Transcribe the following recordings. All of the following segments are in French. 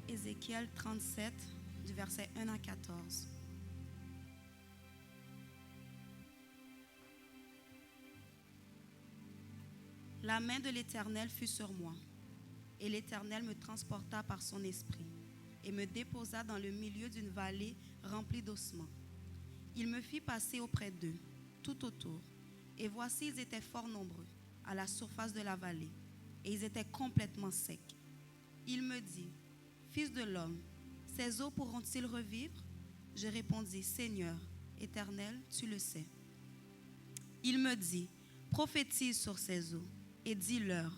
Ézéchiel 37, du verset 1 à 14. La main de l'Éternel fut sur moi, et l'Éternel me transporta par son esprit, et me déposa dans le milieu d'une vallée remplie d'ossements. Il me fit passer auprès d'eux, tout autour, et voici, ils étaient fort nombreux à la surface de la vallée, et ils étaient complètement secs. Il me dit, « Fils de l'homme, ces eaux pourront-ils revivre ?» Je répondis, « Seigneur, Éternel, tu le sais. » Il me dit, « Prophétise sur ces eaux, et dis-leur,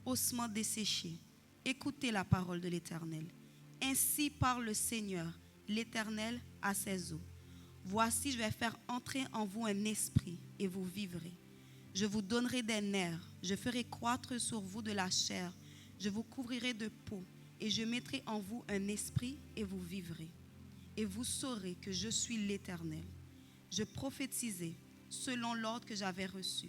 ossements desséchés, écoutez la parole de l'Éternel. Ainsi parle le Seigneur, l'Éternel, à ces eaux. Voici, je vais faire entrer en vous un esprit, et vous vivrez. Je vous donnerai des nerfs, je ferai croître sur vous de la chair, je vous couvrirai de peau, et je mettrai en vous un esprit, et vous vivrez. Et vous saurez que je suis l'Éternel. Je prophétisai selon l'ordre que j'avais reçu.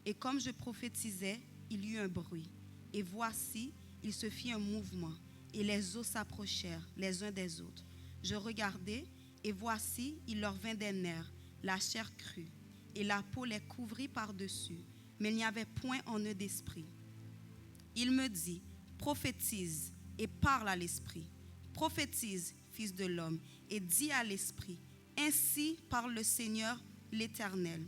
Et comme je prophétisais, il y eut un bruit. Et voici, il se fit un mouvement, et les eaux s'approchèrent les uns des autres. Je regardai, et voici, il leur vint des nerfs, la chair crue, et la peau les couvrit par-dessus, mais il n'y avait point en eux d'esprit. Il me dit, prophétise et parle à l'esprit. Prophétise, fils de l'homme, et dis à l'esprit, ainsi parle le Seigneur l'Éternel.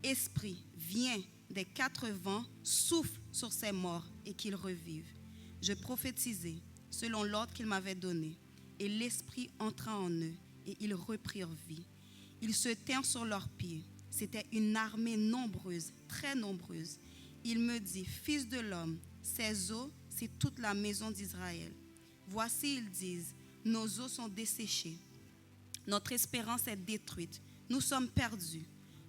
Esprit, viens des quatre vents, souffle sur ces morts et qu'ils revivent. Je prophétisai selon l'ordre qu'il m'avait donné, et l'esprit entra en eux, et ils reprirent vie. Ils se tinrent sur leurs pieds. C'était une armée nombreuse, très nombreuse. Il me dit, fils de l'homme, ces eaux, c'est toute la maison d'Israël. Voici, ils disent, nos eaux sont desséchées. Notre espérance est détruite. Nous sommes perdus.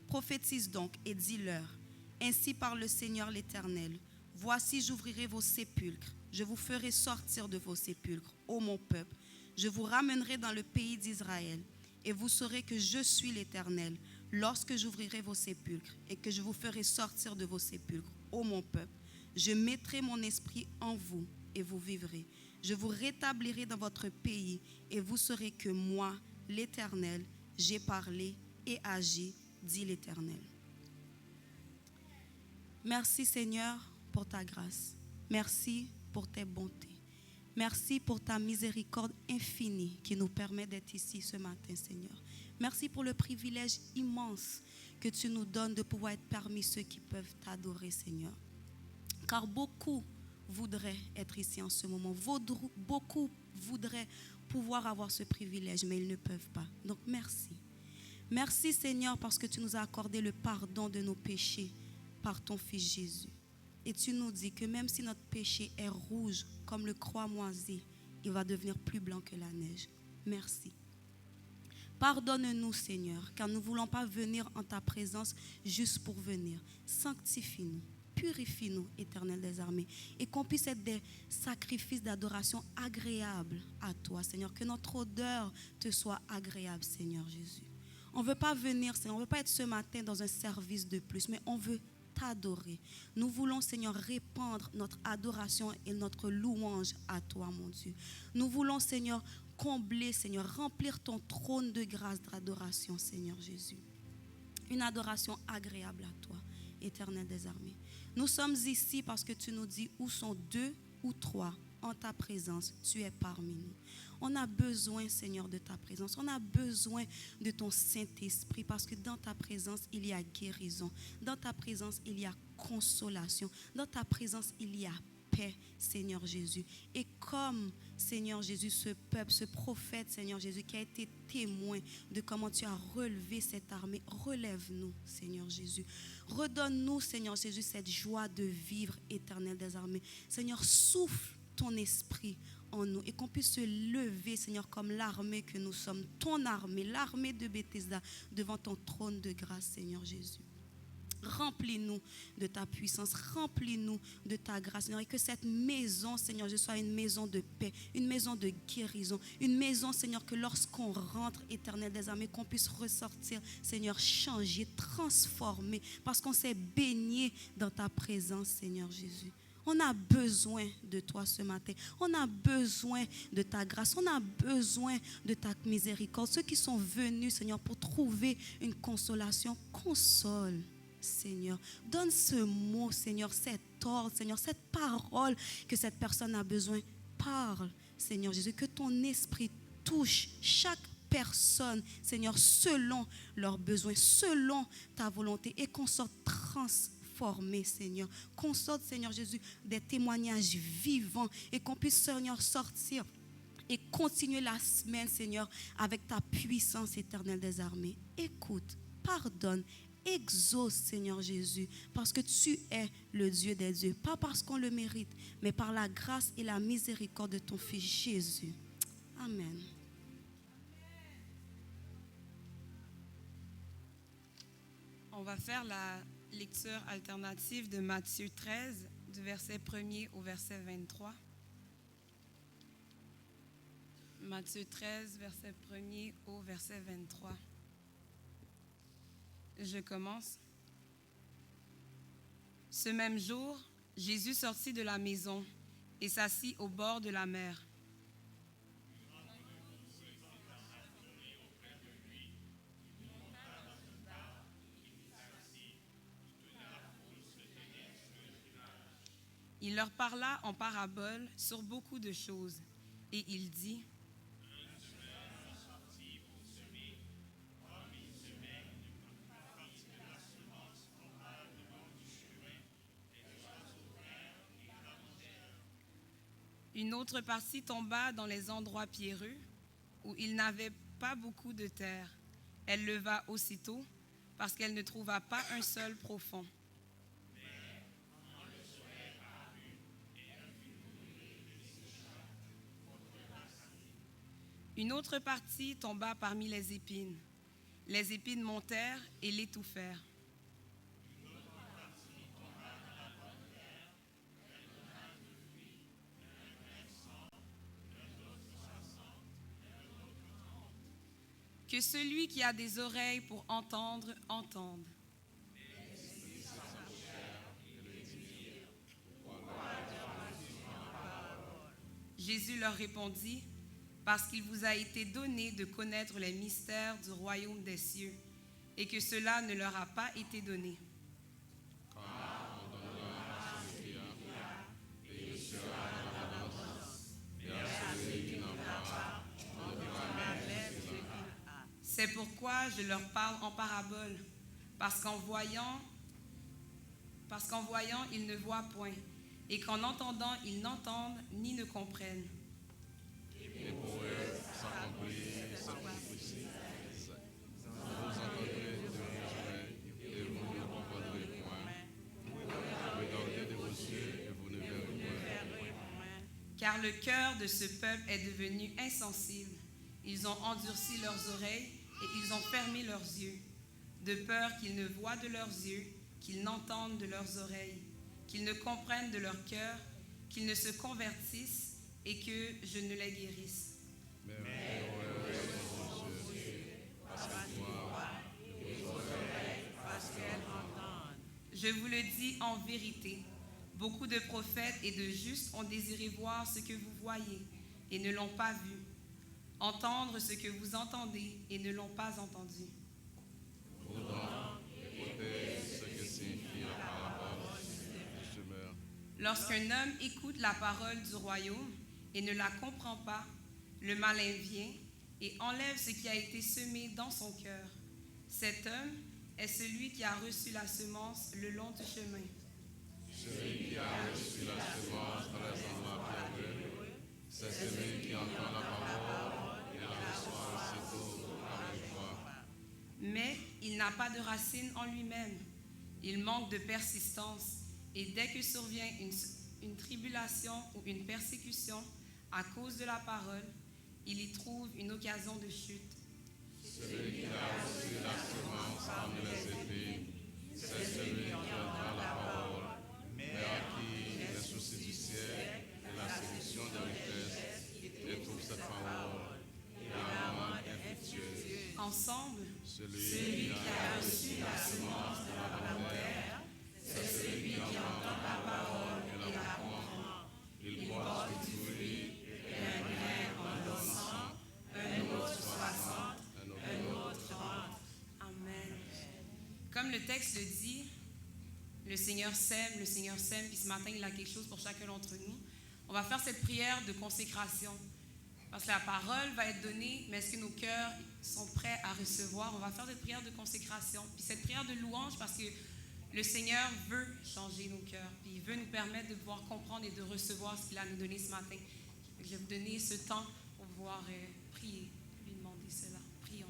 Prophétise donc et dis-leur, ainsi parle le Seigneur l'Éternel. Voici, j'ouvrirai vos sépulcres. Je vous ferai sortir de vos sépulcres, ô mon peuple. Je vous ramènerai dans le pays d'Israël. Et vous saurez que je suis l'Éternel, lorsque j'ouvrirai vos sépulcres et que je vous ferai sortir de vos sépulcres, ô mon peuple. Je mettrai mon esprit en vous et vous vivrez. Je vous rétablirai dans votre pays et vous saurez que moi, l'Éternel, j'ai parlé et agi, dit l'Éternel. Merci Seigneur pour ta grâce. Merci pour tes bontés. Merci pour ta miséricorde infinie qui nous permet d'être ici ce matin, Seigneur. Merci pour le privilège immense que tu nous donnes de pouvoir être parmi ceux qui peuvent t'adorer, Seigneur. Car beaucoup voudraient être ici en ce moment. Beaucoup voudraient pouvoir avoir ce privilège, mais ils ne peuvent pas. Donc merci. Merci, Seigneur, parce que tu nous as accordé le pardon de nos péchés par ton Fils Jésus. Et tu nous dis que même si notre péché est rouge comme le croix moisi, il va devenir plus blanc que la neige. Merci. Pardonne-nous, Seigneur, car nous ne voulons pas venir en ta présence juste pour venir. Sanctifie-nous, purifie-nous, Éternel des armées, et qu'on puisse être des sacrifices d'adoration agréables à toi, Seigneur. Que notre odeur te soit agréable, Seigneur Jésus. On ne veut pas venir, Seigneur, on ne veut pas être ce matin dans un service de plus, mais on veut t'adorer. Nous voulons, Seigneur, répandre notre adoration et notre louange à toi, mon Dieu. Nous voulons, Seigneur, combler, Seigneur, remplir ton trône de grâce, d'adoration, Seigneur Jésus. Une adoration agréable à toi, Éternel des armées. Nous sommes ici parce que tu nous dis où sont deux ou trois en ta présence, tu es parmi nous. On a besoin, Seigneur, de ta présence. On a besoin de ton Saint-Esprit parce que dans ta présence, il y a guérison. Dans ta présence, il y a consolation. Dans ta présence, il y a paix, Seigneur Jésus. Et comme, Seigneur Jésus, ce peuple, ce prophète, Seigneur Jésus, qui a été témoin de comment tu as relevé cette armée, relève-nous, Seigneur Jésus. Redonne-nous, Seigneur Jésus, cette joie de vivre, Éternel des armées. Seigneur, souffle ton esprit en nous et qu'on puisse se lever, Seigneur, comme l'armée que nous sommes, ton armée, l'armée de Bethesda, devant ton trône de grâce, Seigneur Jésus. Remplis-nous de ta puissance, remplis-nous de ta grâce, Seigneur, et que cette maison, Seigneur, Jésus, soit une maison de paix, une maison de guérison, une maison, Seigneur, que lorsqu'on rentre, Éternel des armées, qu'on puisse ressortir, Seigneur, changé, transformé, parce qu'on s'est baigné dans ta présence, Seigneur Jésus. On a besoin de toi ce matin. On a besoin de ta grâce. On a besoin de ta miséricorde. Ceux qui sont venus, Seigneur, pour trouver une consolation, console, Seigneur. Donne ce mot, Seigneur, cet ordre, Seigneur, cette parole que cette personne a besoin. Parle, Seigneur Jésus, que ton esprit touche chaque personne, Seigneur, selon leurs besoins, selon ta volonté, et qu'on soit transformé, Seigneur. Qu'on sorte, Seigneur Jésus, des témoignages vivants et qu'on puisse, Seigneur, sortir et continuer la semaine, Seigneur, avec ta puissance éternelle des armées. Écoute, pardonne, exauce, Seigneur Jésus, parce que tu es le Dieu des dieux, pas parce qu'on le mérite, mais par la grâce et la miséricorde de ton Fils Jésus. Amen. On va faire la lecture alternative de Matthieu 13, du verset 1er au verset 23. Matthieu 13, verset 1er au verset 23. Je commence. Ce même jour, Jésus sortit de la maison et s'assit au bord de la mer. Il leur parla en parabole sur beaucoup de choses, et il dit: une autre partie tomba dans les endroits pierreux, où il n'avait pas beaucoup de terre. Elle leva aussitôt, parce qu'elle ne trouva pas un sol profond. Une autre partie tomba parmi les épines. Les épines montèrent et l'étouffèrent. Que celui qui a des oreilles pour entendre, entende. Jésus leur répondit: parce qu'il vous a été donné de connaître les mystères du royaume des cieux, et que cela ne leur a pas été donné. Car on donnera à celui qui a, et il sera dans l'abondance, mais à celui qui n'en a pas, on donnera même ce qu'il a. C'est pourquoi je leur parle en parabole, parce qu'en voyant, ils ne voient point, et qu'en entendant, ils n'entendent ni ne comprennent. Et pour eux, s'accomplit cette prophétie. Vous entendrez de vos oreilles, et vous ne comprendrez point. Vous regardez de vos yeux, et vous ne verrez point. Car le cœur de ce peuple est devenu insensible. Ils ont endurci leurs oreilles, et ils ont fermé leurs yeux, de peur qu'ils ne voient de leurs yeux, qu'ils n'entendent de leurs oreilles, qu'ils ne comprennent de leur cœur, qu'ils ne se convertissent, et que je ne les guérisse. Mais heureux sont vos yeux, parce qu'ils voient, et vos oreilles, parce qu'elles entendent. Je vous le dis en vérité, beaucoup de prophètes et de justes ont désiré voir ce que vous voyez, et ne l'ont pas vu, entendre ce que vous entendez, et ne l'ont pas entendu. Vous donc, écoutez ce que signifie la parabole du semeur. Lorsqu'un homme écoute la parole du royaume et ne la comprend pas, le malin vient et enlève ce qui a été semé dans son cœur. Cet homme est celui qui a reçu la semence le long du chemin. Celui qui a reçu la semence dans les endroits pierreux, c'est celui qui entend la parole et la reçoit aussitôt avec joie. Mais il n'a pas de racine en lui-même. Il manque de persistance. Et dès que survient une tribulation ou une persécution à cause de la parole, il y trouve une occasion de chute. Celui qui a reçu la semence parmi les épines, c'est celui qui entend la parole, mais à qui les soucis du ciel et la séduction de richesse étouffent cette parole et la rendent infructueuse. Ensemble, Celui qui a reçu la semence de la bonne terre, c'est celui qui entend la parole et la comme le texte le dit, le Seigneur sème, puis ce matin, il a quelque chose pour chacun d'entre nous. On va faire cette prière de consécration. Parce que la parole va être donnée, mais est-ce que nos cœurs sont prêts à recevoir? On va faire cette prière de consécration, puis cette prière de louange, parce que le Seigneur veut changer nos cœurs, puis il veut nous permettre de pouvoir comprendre et de recevoir ce qu'il a à nous donner ce matin. Je vais vous donner ce temps pour pouvoir prier, lui demander cela. Prions.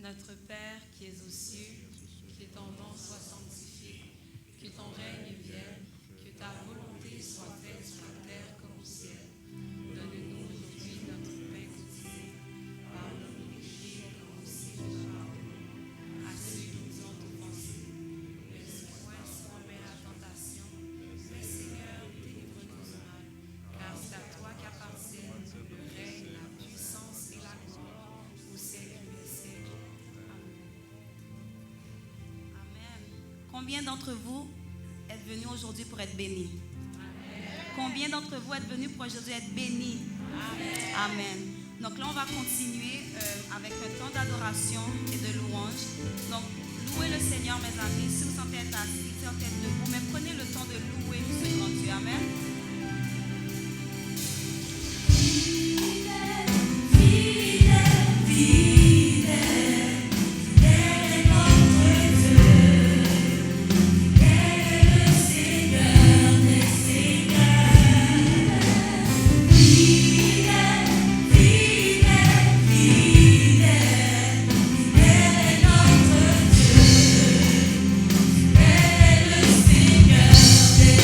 Notre Père qui es aux cieux, que ton nom soit sanctifié, que ton règne vienne, que ta volonté soit faite sur la terre comme au ciel. Donne-nous aujourd'hui notre pain quotidien. Pardonne nos péchés comme aussi nous pardonnons à ceux qui nous ont offensés. Ne laisse point soumettre à la tentation, mais Seigneur, délivre-nous du mal, car c'est à toi qu'appartiennent le règne, la puissance et la gloire au siècle des siècles. Combien d'entre vous êtes venus aujourd'hui pour être bénis? Combien d'entre vous êtes venus pour aujourd'hui être bénis? Amen. Donc là, on va continuer avec un temps d'adoration et de louange. Donc, louez le Seigneur, mes amis. Si vous sentez être assis, en tête debout, mais prenez le temps de louer ce grand Dieu. Amen. Seigneur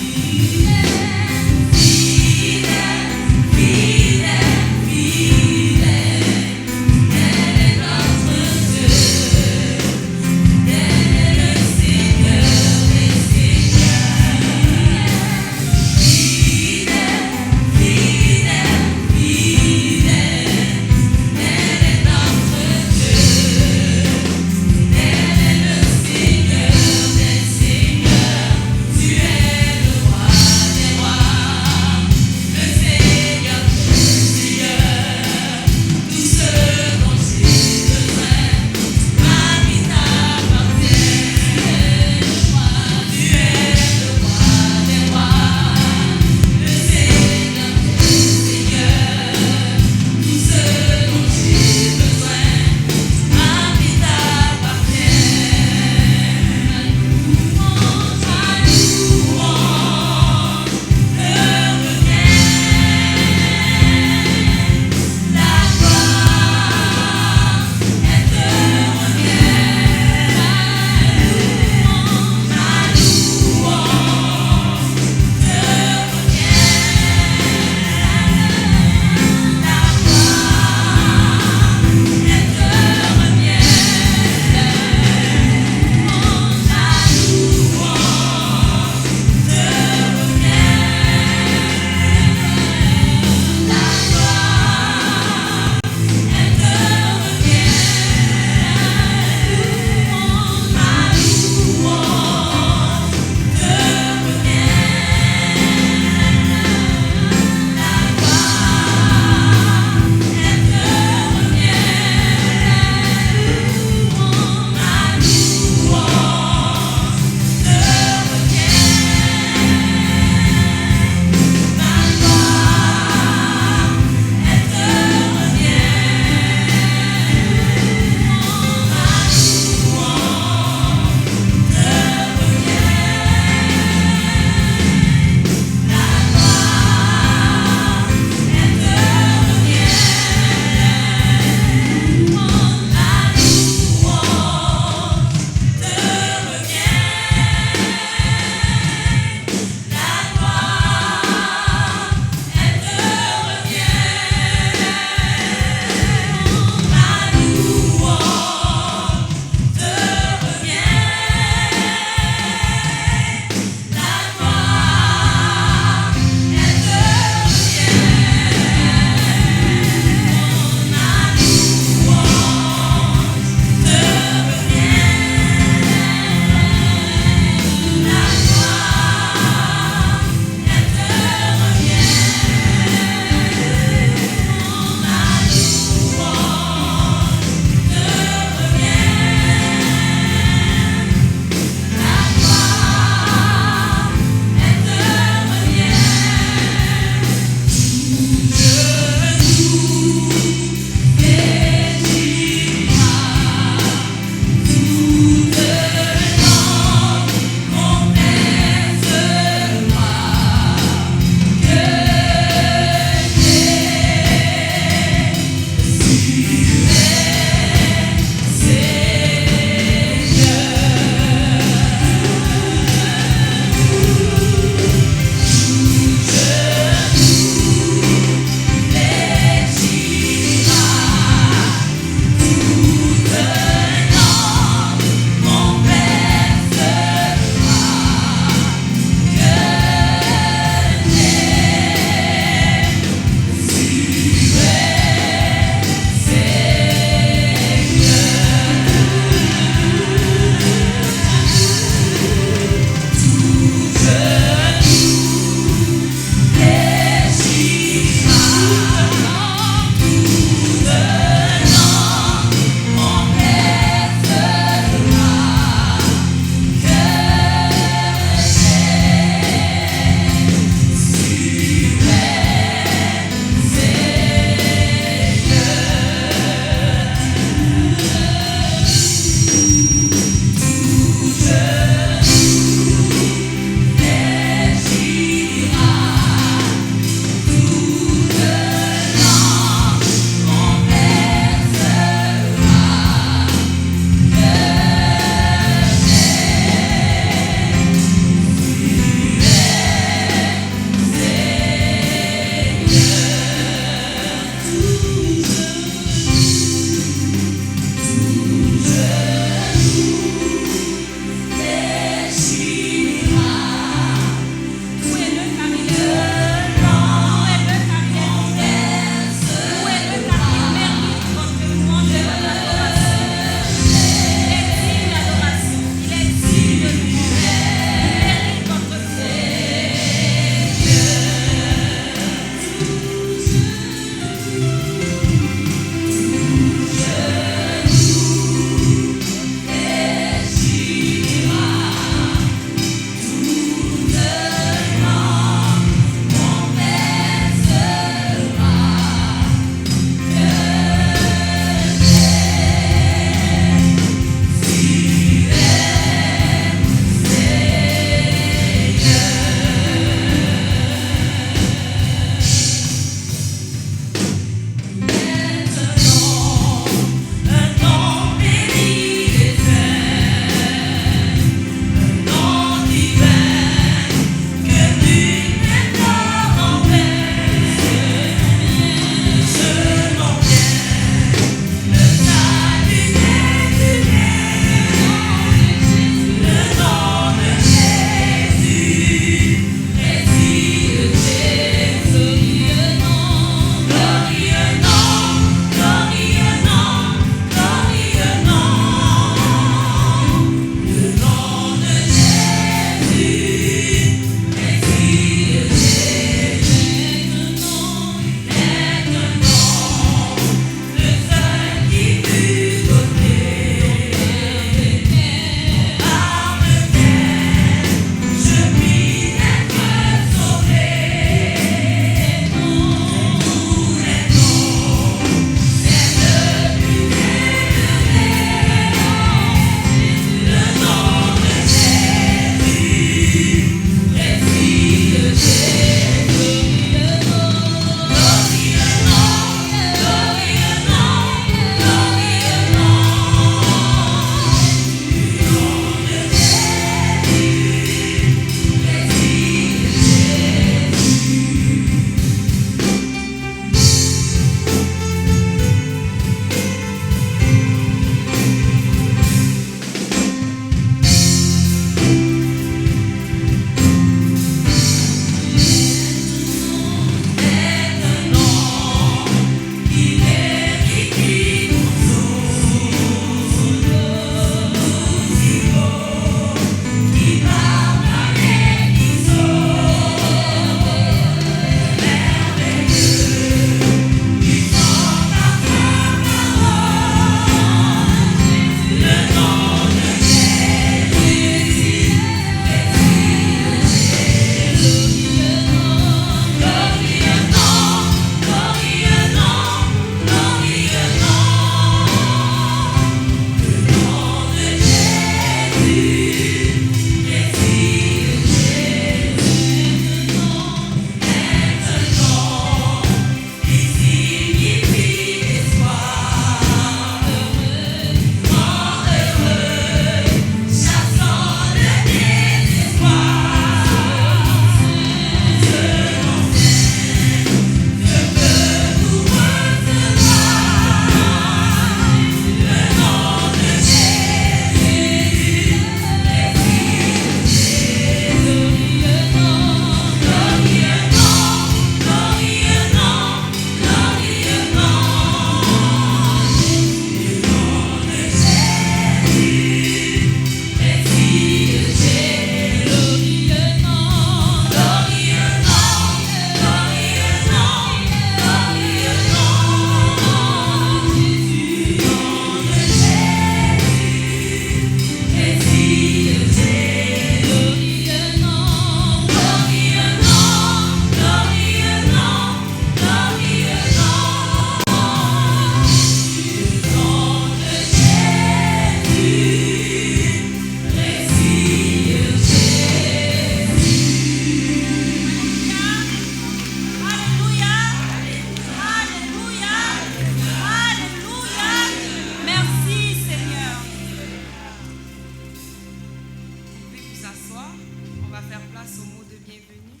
va faire place au mot de bienvenue,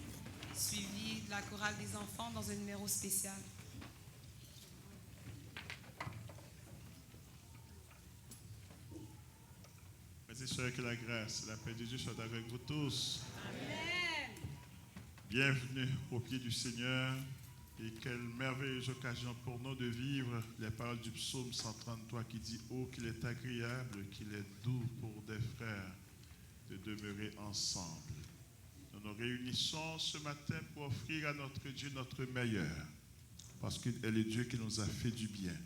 suivi de la chorale des enfants dans un numéro spécial. Frères et sœurs, que la grâce et la paix de Dieu soient avec vous tous. Amen. Bienvenue au pied du Seigneur et quelle merveilleuse occasion pour nous de vivre les paroles du psaume 133 qui dit « Oh, qu'il est agréable, qu'il est doux pour des frères de demeurer ensemble. » Nous nous réunissons ce matin pour offrir à notre Dieu notre meilleur parce qu'il est le Dieu qui nous a fait du bien,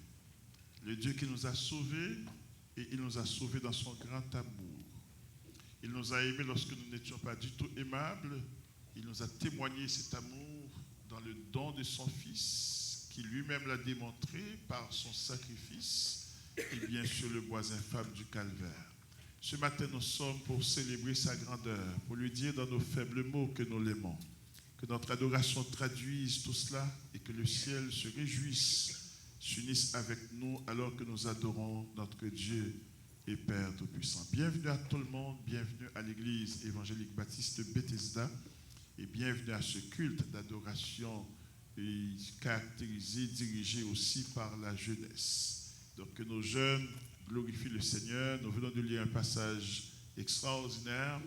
le Dieu qui nous a sauvés. Et il nous a sauvés dans son grand amour. Il nous a aimés lorsque nous n'étions pas du tout aimables. Il nous a témoigné cet amour dans le don de son Fils, qui lui-même l'a démontré par son sacrifice et bien sûr le bois infâme du calvaire. Ce matin, nous sommes pour célébrer sa grandeur, pour lui dire dans nos faibles mots que nous l'aimons, que notre adoration traduise tout cela et que le ciel se réjouisse, s'unissent avec nous alors que nous adorons notre Dieu et Père Tout-Puissant. Bienvenue à tout le monde, bienvenue à l'église évangélique baptiste Bethesda et bienvenue à ce culte d'adoration caractérisé, dirigé aussi par la jeunesse. Donc que nos jeunes glorifient le Seigneur. Nous venons de lire un passage extraordinaire.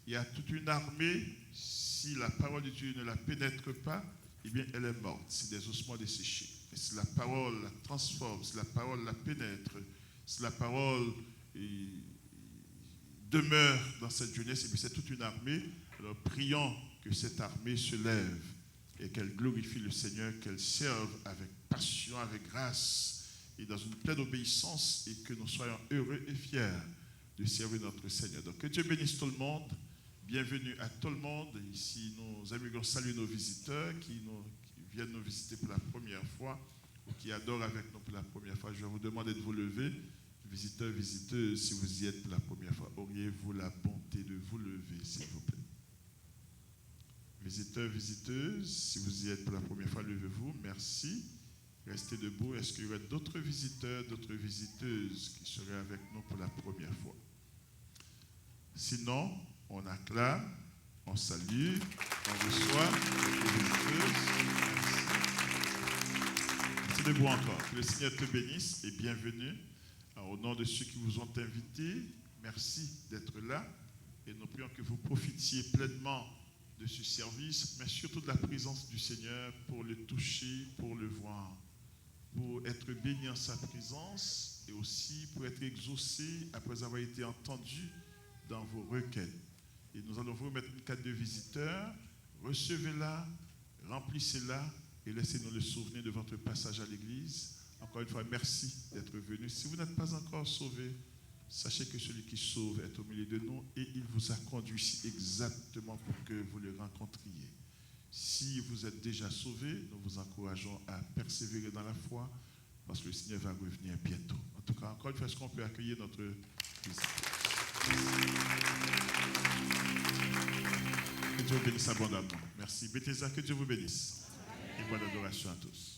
Il y a toute une armée, si la parole de Dieu ne la pénètre pas, eh bien elle est morte, c'est des ossements desséchés. Et si la parole la transforme, si la parole la pénètre, si la parole demeure dans cette jeunesse, et bien c'est toute une armée. Alors prions que cette armée se lève et qu'elle glorifie le Seigneur, qu'elle serve avec passion, avec grâce et dans une pleine obéissance et que nous soyons heureux et fiers de servir notre Seigneur. Donc que Dieu bénisse tout le monde. Bienvenue à tout le monde. Ici, nous aimerions saluer nos visiteurs qui viennent nous visiter pour la première fois ou qui adorent avec nous pour la première fois. Je vais vous demander de vous lever. Visiteurs, visiteuses, si vous y êtes pour la première fois, auriez-vous la bonté de vous lever, s'il vous plaît? Visiteurs, visiteuses, si vous y êtes pour la première fois, levez-vous. Merci. Restez debout. Est-ce qu'il y aurait d'autres visiteurs, d'autres visiteuses qui seraient avec nous pour la première fois? Sinon, on acclame, on salue, on reçoit les visiteuses. Restez debout encore. Que le Seigneur te bénisse et bienvenue. Alors, au nom de ceux qui vous ont invités, merci d'être là et nous prions que vous profitiez pleinement de ce service, mais surtout de la présence du Seigneur pour le toucher, pour le voir, pour être béni en sa présence et aussi pour être exaucé après avoir été entendu dans vos requêtes. Et nous allons vous mettre une carte de visiteur. Recevez-la, remplissez-la et laissez-nous le souvenir de votre passage à l'église. Encore une fois, merci d'être venu. Si vous n'êtes pas encore sauvé, sachez que celui qui sauve est au milieu de nous et il vous a conduit ici exactement pour que vous le rencontriez. Si vous êtes déjà sauvé, nous vous encourageons à persévérer dans la foi parce que le Seigneur va revenir bientôt. En tout cas, encore une fois, est-ce qu'on peut accueillir notre visiteur? Que Dieu vous bénisse abondamment. Merci. Bethesda, que Dieu vous bénisse. Et bonne adoration à tous.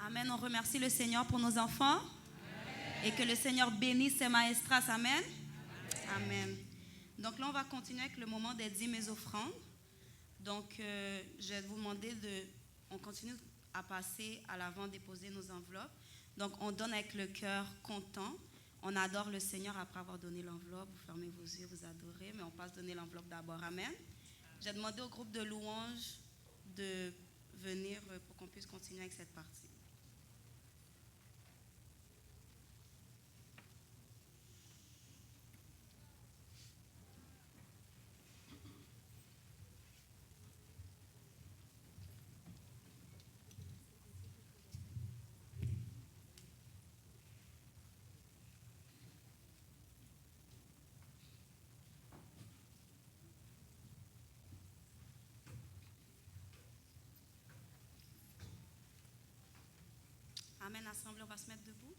Amen. On remercie le Seigneur pour nos enfants. Amen. Et que le Seigneur bénisse ses maestras. Amen. Amen. Donc là, on va continuer avec le moment des dîmes et offrandes. Donc, je vais vous demander on continue à passer à l'avant, déposer nos enveloppes. Donc, on donne avec le cœur content. On adore le Seigneur après avoir donné l'enveloppe. Vous fermez vos yeux, vous adorez, mais on passe donner l'enveloppe d'abord. Amen. J'ai demandé au groupe de louanges de venir pour qu'on puisse continuer avec cette partie. Amen, assemblée, on va se mettre debout.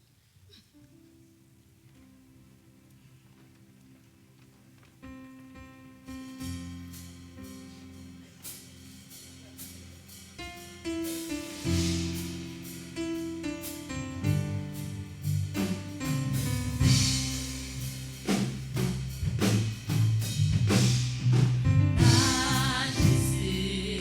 Majesté,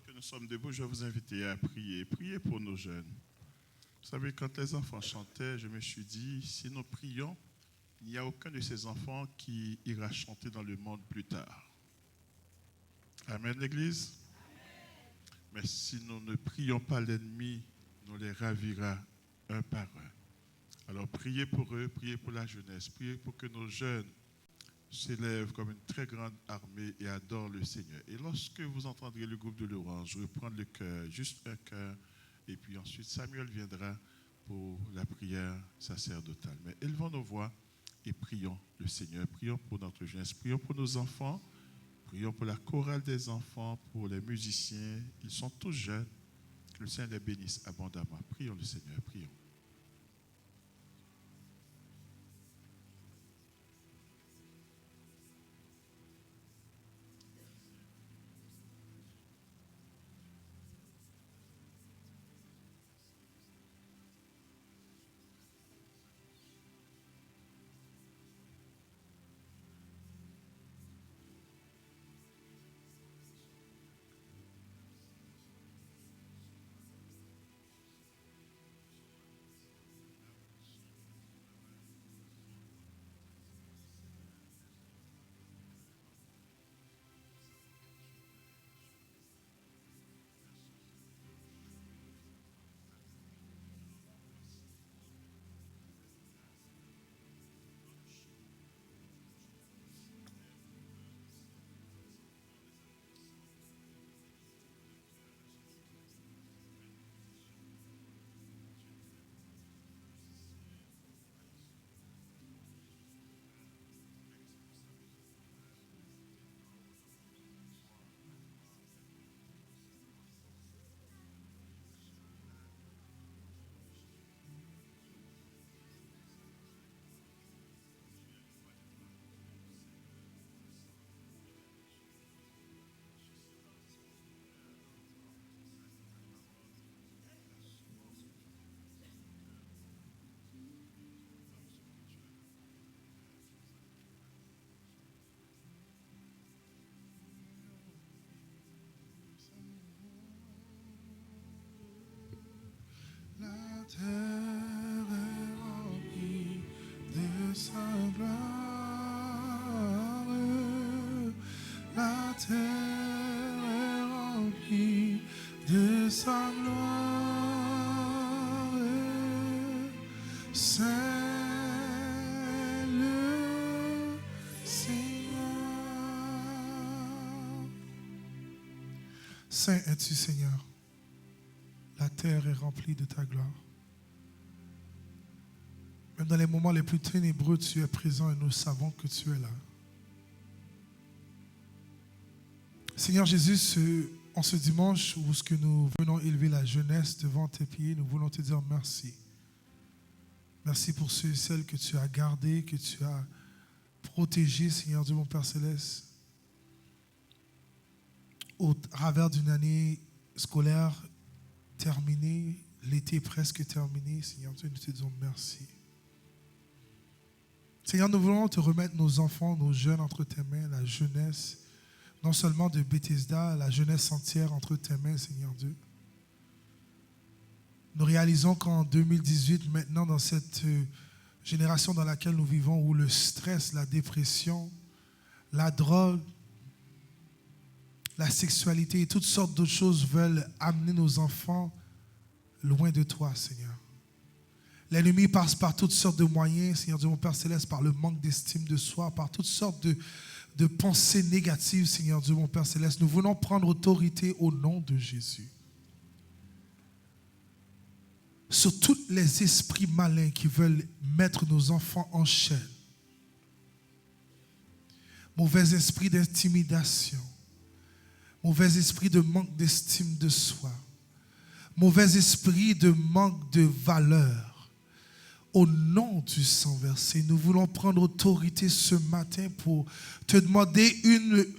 que nous sommes debout, je vais vous inviter à prier. Priez pour nos jeunes. Vous savez, quand les enfants chantaient, je me suis dit, si nous prions, il n'y a aucun de ces enfants qui ira chanter dans le monde plus tard. Amen, l'Église. Mais si nous ne prions pas l'ennemi, nous les ravira un par un. Alors priez pour eux, priez pour la jeunesse, priez pour que nos jeunes s'élèvent comme une très grande armée et adorent le Seigneur. Et lorsque vous entendrez le groupe de l'Orange reprendre le cœur, juste un cœur, et puis ensuite Samuel viendra pour la prière sacerdotale. Mais élevons nos voix et prions le Seigneur, prions pour notre jeunesse, prions pour nos enfants, prions pour la chorale des enfants, pour les musiciens. Ils sont tous jeunes. Que le Seigneur les bénisse abondamment. Prions le Seigneur, prions. La terre est remplie de sa gloire. La terre est remplie de sa gloire. C'est le Seigneur. Saint es-tu, Seigneur. La terre est remplie de ta gloire. Même dans les moments les plus ténébreux, tu es présent et nous savons que tu es là. Seigneur Jésus, en ce dimanche où nous venons élever la jeunesse devant tes pieds, nous voulons te dire merci. Merci pour ceux et celles que tu as gardés, que tu as protégés, Seigneur Dieu, mon Père Céleste, au travers d'une année scolaire terminé, l'été presque terminé. Seigneur Dieu, nous te disons merci. Seigneur, nous voulons te remettre nos enfants, nos jeunes entre tes mains, la jeunesse, non seulement de Bethesda, la jeunesse entière entre tes mains, Seigneur Dieu. Nous réalisons qu'en 2018, maintenant dans cette génération dans laquelle nous vivons, où le stress, la dépression, la drogue, la sexualité et toutes sortes d'autres choses veulent amener nos enfants loin de toi, Seigneur. L'ennemi passe par toutes sortes de moyens, Seigneur Dieu, mon Père Céleste, par le manque d'estime de soi, par toutes sortes de pensées négatives, Seigneur Dieu, mon Père Céleste. Nous voulons prendre autorité au nom de Jésus sur tous les esprits malins qui veulent mettre nos enfants en chaîne. Mauvais esprit d'intimidation, mauvais esprit de manque d'estime de soi, mauvais esprit de manque de valeur. Au nom du sang versé, nous voulons prendre autorité ce matin pour te demander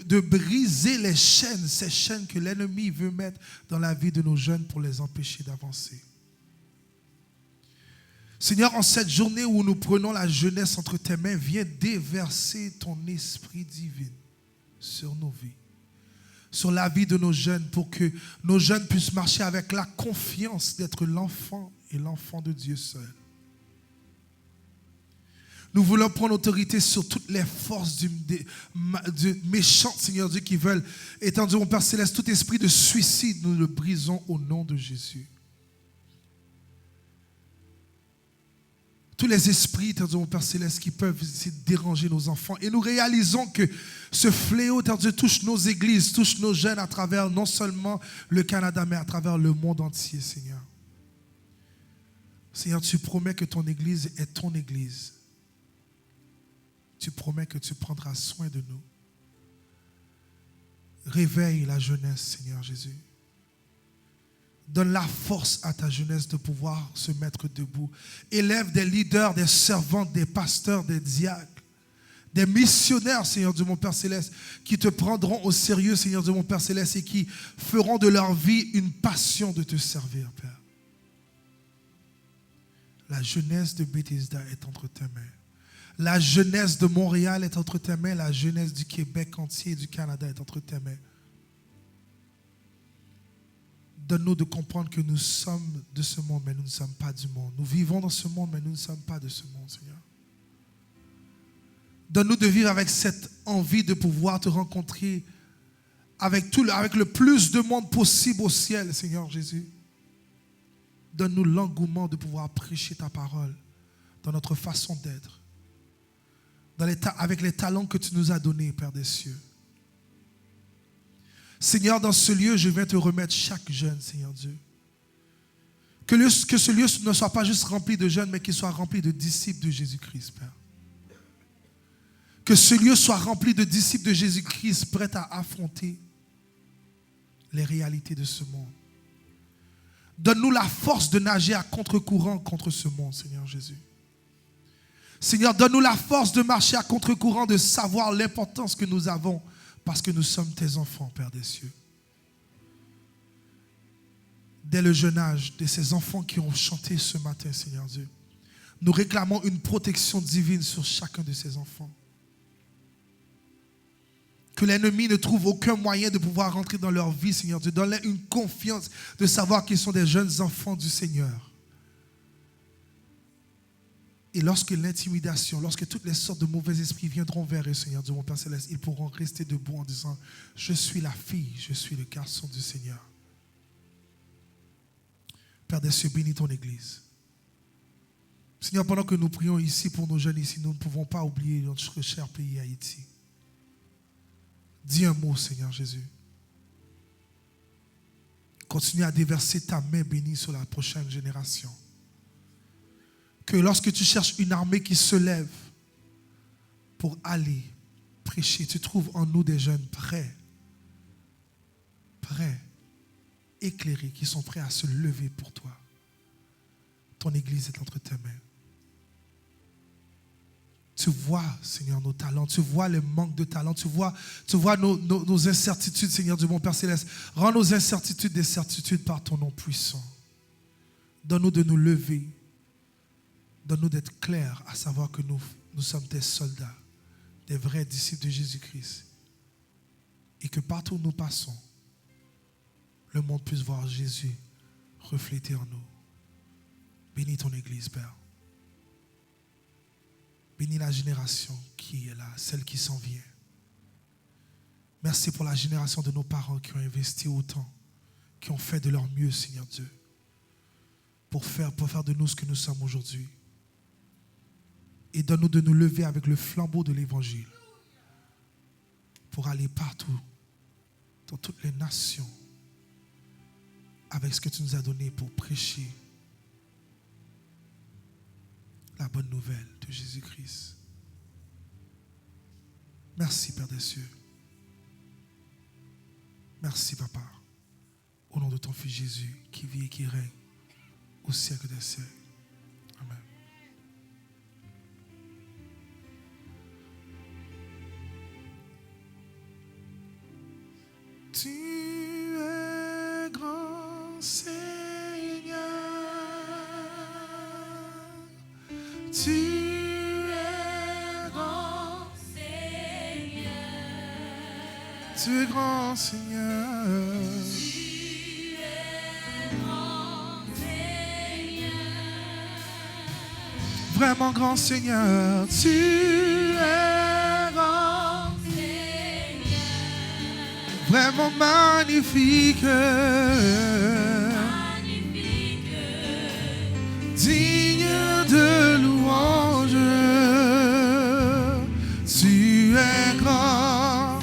de briser les chaînes, ces chaînes que l'ennemi veut mettre dans la vie de nos jeunes pour les empêcher d'avancer. Seigneur, en cette journée où nous prenons la jeunesse entre tes mains, viens déverser ton esprit divin sur nos vies, sur la vie de nos jeunes pour que nos jeunes puissent marcher avec la confiance d'être l'enfant et l'enfant de Dieu seul. Nous voulons prendre autorité sur toutes les forces du méchant, Seigneur Dieu, qui veulent, étant Dieu, mon Père Céleste, tout esprit de suicide, nous le brisons au nom de Jésus. Tous les esprits, étant Dieu, mon Père Céleste, qui peuvent essayer de déranger nos enfants. Et nous réalisons que ce fléau, étant Dieu, touche nos églises, touche nos jeunes à travers non seulement le Canada, mais à travers le monde entier, Seigneur. Seigneur, tu promets que ton église est ton église. Tu promets que tu prendras soin de nous. Réveille la jeunesse, Seigneur Jésus. Donne la force à ta jeunesse de pouvoir se mettre debout. Élève des leaders, des servantes, des pasteurs, des diacres, des missionnaires, Seigneur Dieu, mon Père Céleste, qui te prendront au sérieux, Seigneur Dieu, mon Père Céleste, et qui feront de leur vie une passion de te servir, Père. La jeunesse de Bethesda est entre tes mains. La jeunesse de Montréal est entre tes mains. La jeunesse du Québec entier et du Canada est entre tes mains. Donne-nous de comprendre que nous sommes de ce monde, mais nous ne sommes pas du monde. Nous vivons dans ce monde, mais nous ne sommes pas de ce monde, Seigneur. Donne-nous de vivre avec cette envie de pouvoir te rencontrer avec le plus de monde possible au ciel, Seigneur Jésus. Donne-nous l'engouement de pouvoir prêcher ta parole dans notre façon d'être, avec les talents que tu nous as donnés, Père des cieux. Seigneur, dans ce lieu, je viens te remettre chaque jeune, Seigneur Dieu. Que ce lieu ne soit pas juste rempli de jeunes, mais qu'il soit rempli de disciples de Jésus-Christ, Père. Que ce lieu soit rempli de disciples de Jésus-Christ prêts à affronter les réalités de ce monde. Donne-nous la force de nager à contre-courant contre ce monde, Seigneur Jésus. Seigneur, donne-nous la force de marcher à contre-courant, de savoir l'importance que nous avons parce que nous sommes tes enfants, Père des cieux. Dès le jeune âge de ces enfants qui ont chanté ce matin, Seigneur Dieu, nous réclamons une protection divine sur chacun de ces enfants. Que l'ennemi ne trouve aucun moyen de pouvoir rentrer dans leur vie, Seigneur Dieu. Donne-leur une confiance de savoir qu'ils sont des jeunes enfants du Seigneur. Et lorsque l'intimidation, lorsque toutes les sortes de mauvais esprits viendront vers eux, Seigneur Dieu, mon Père Céleste, ils pourront rester debout en disant, je suis la fille, je suis le garçon du Seigneur. Père des cieux, bénis ton Église. Seigneur, pendant que nous prions ici pour nos jeunes ici, nous ne pouvons pas oublier notre cher pays Haïti. Dis un mot, Seigneur Jésus. Continue à déverser ta main bénie sur la prochaine génération. Que lorsque tu cherches une armée qui se lève pour aller prêcher, tu trouves en nous des jeunes prêts, éclairés, qui sont prêts à se lever pour toi. Ton Église est entre tes mains. Tu vois, Seigneur, nos talents. Tu vois le manque de talent. Tu vois nos incertitudes, Seigneur Dieu, mon Père Céleste. Rends nos incertitudes des certitudes par ton nom puissant. Donne-nous de nous lever. Donne-nous d'être clairs à savoir que nous sommes des soldats, des vrais disciples de Jésus-Christ. Et que partout où nous passons, le monde puisse voir Jésus refléter en nous. Bénis ton Église, Père. Bénis la génération qui est là, celle qui s'en vient. Merci pour la génération de nos parents qui ont investi autant, qui ont fait de leur mieux, Seigneur Dieu, pour faire de nous ce que nous sommes aujourd'hui. Et donne-nous de nous lever avec le flambeau de l'Évangile pour aller partout, dans toutes les nations, avec ce que tu nous as donné pour prêcher la bonne nouvelle de Jésus-Christ. Merci, Père des cieux. Merci, Papa. Au nom de ton Fils Jésus, qui vit et qui règne au siècle des siècles. Amen. Tu es grand, Seigneur. Tu es grand, Seigneur. Tu es grand, Seigneur. Vraiment grand, Seigneur. Tu es grand, vraiment magnifique. Digne de louange. Tu es grand.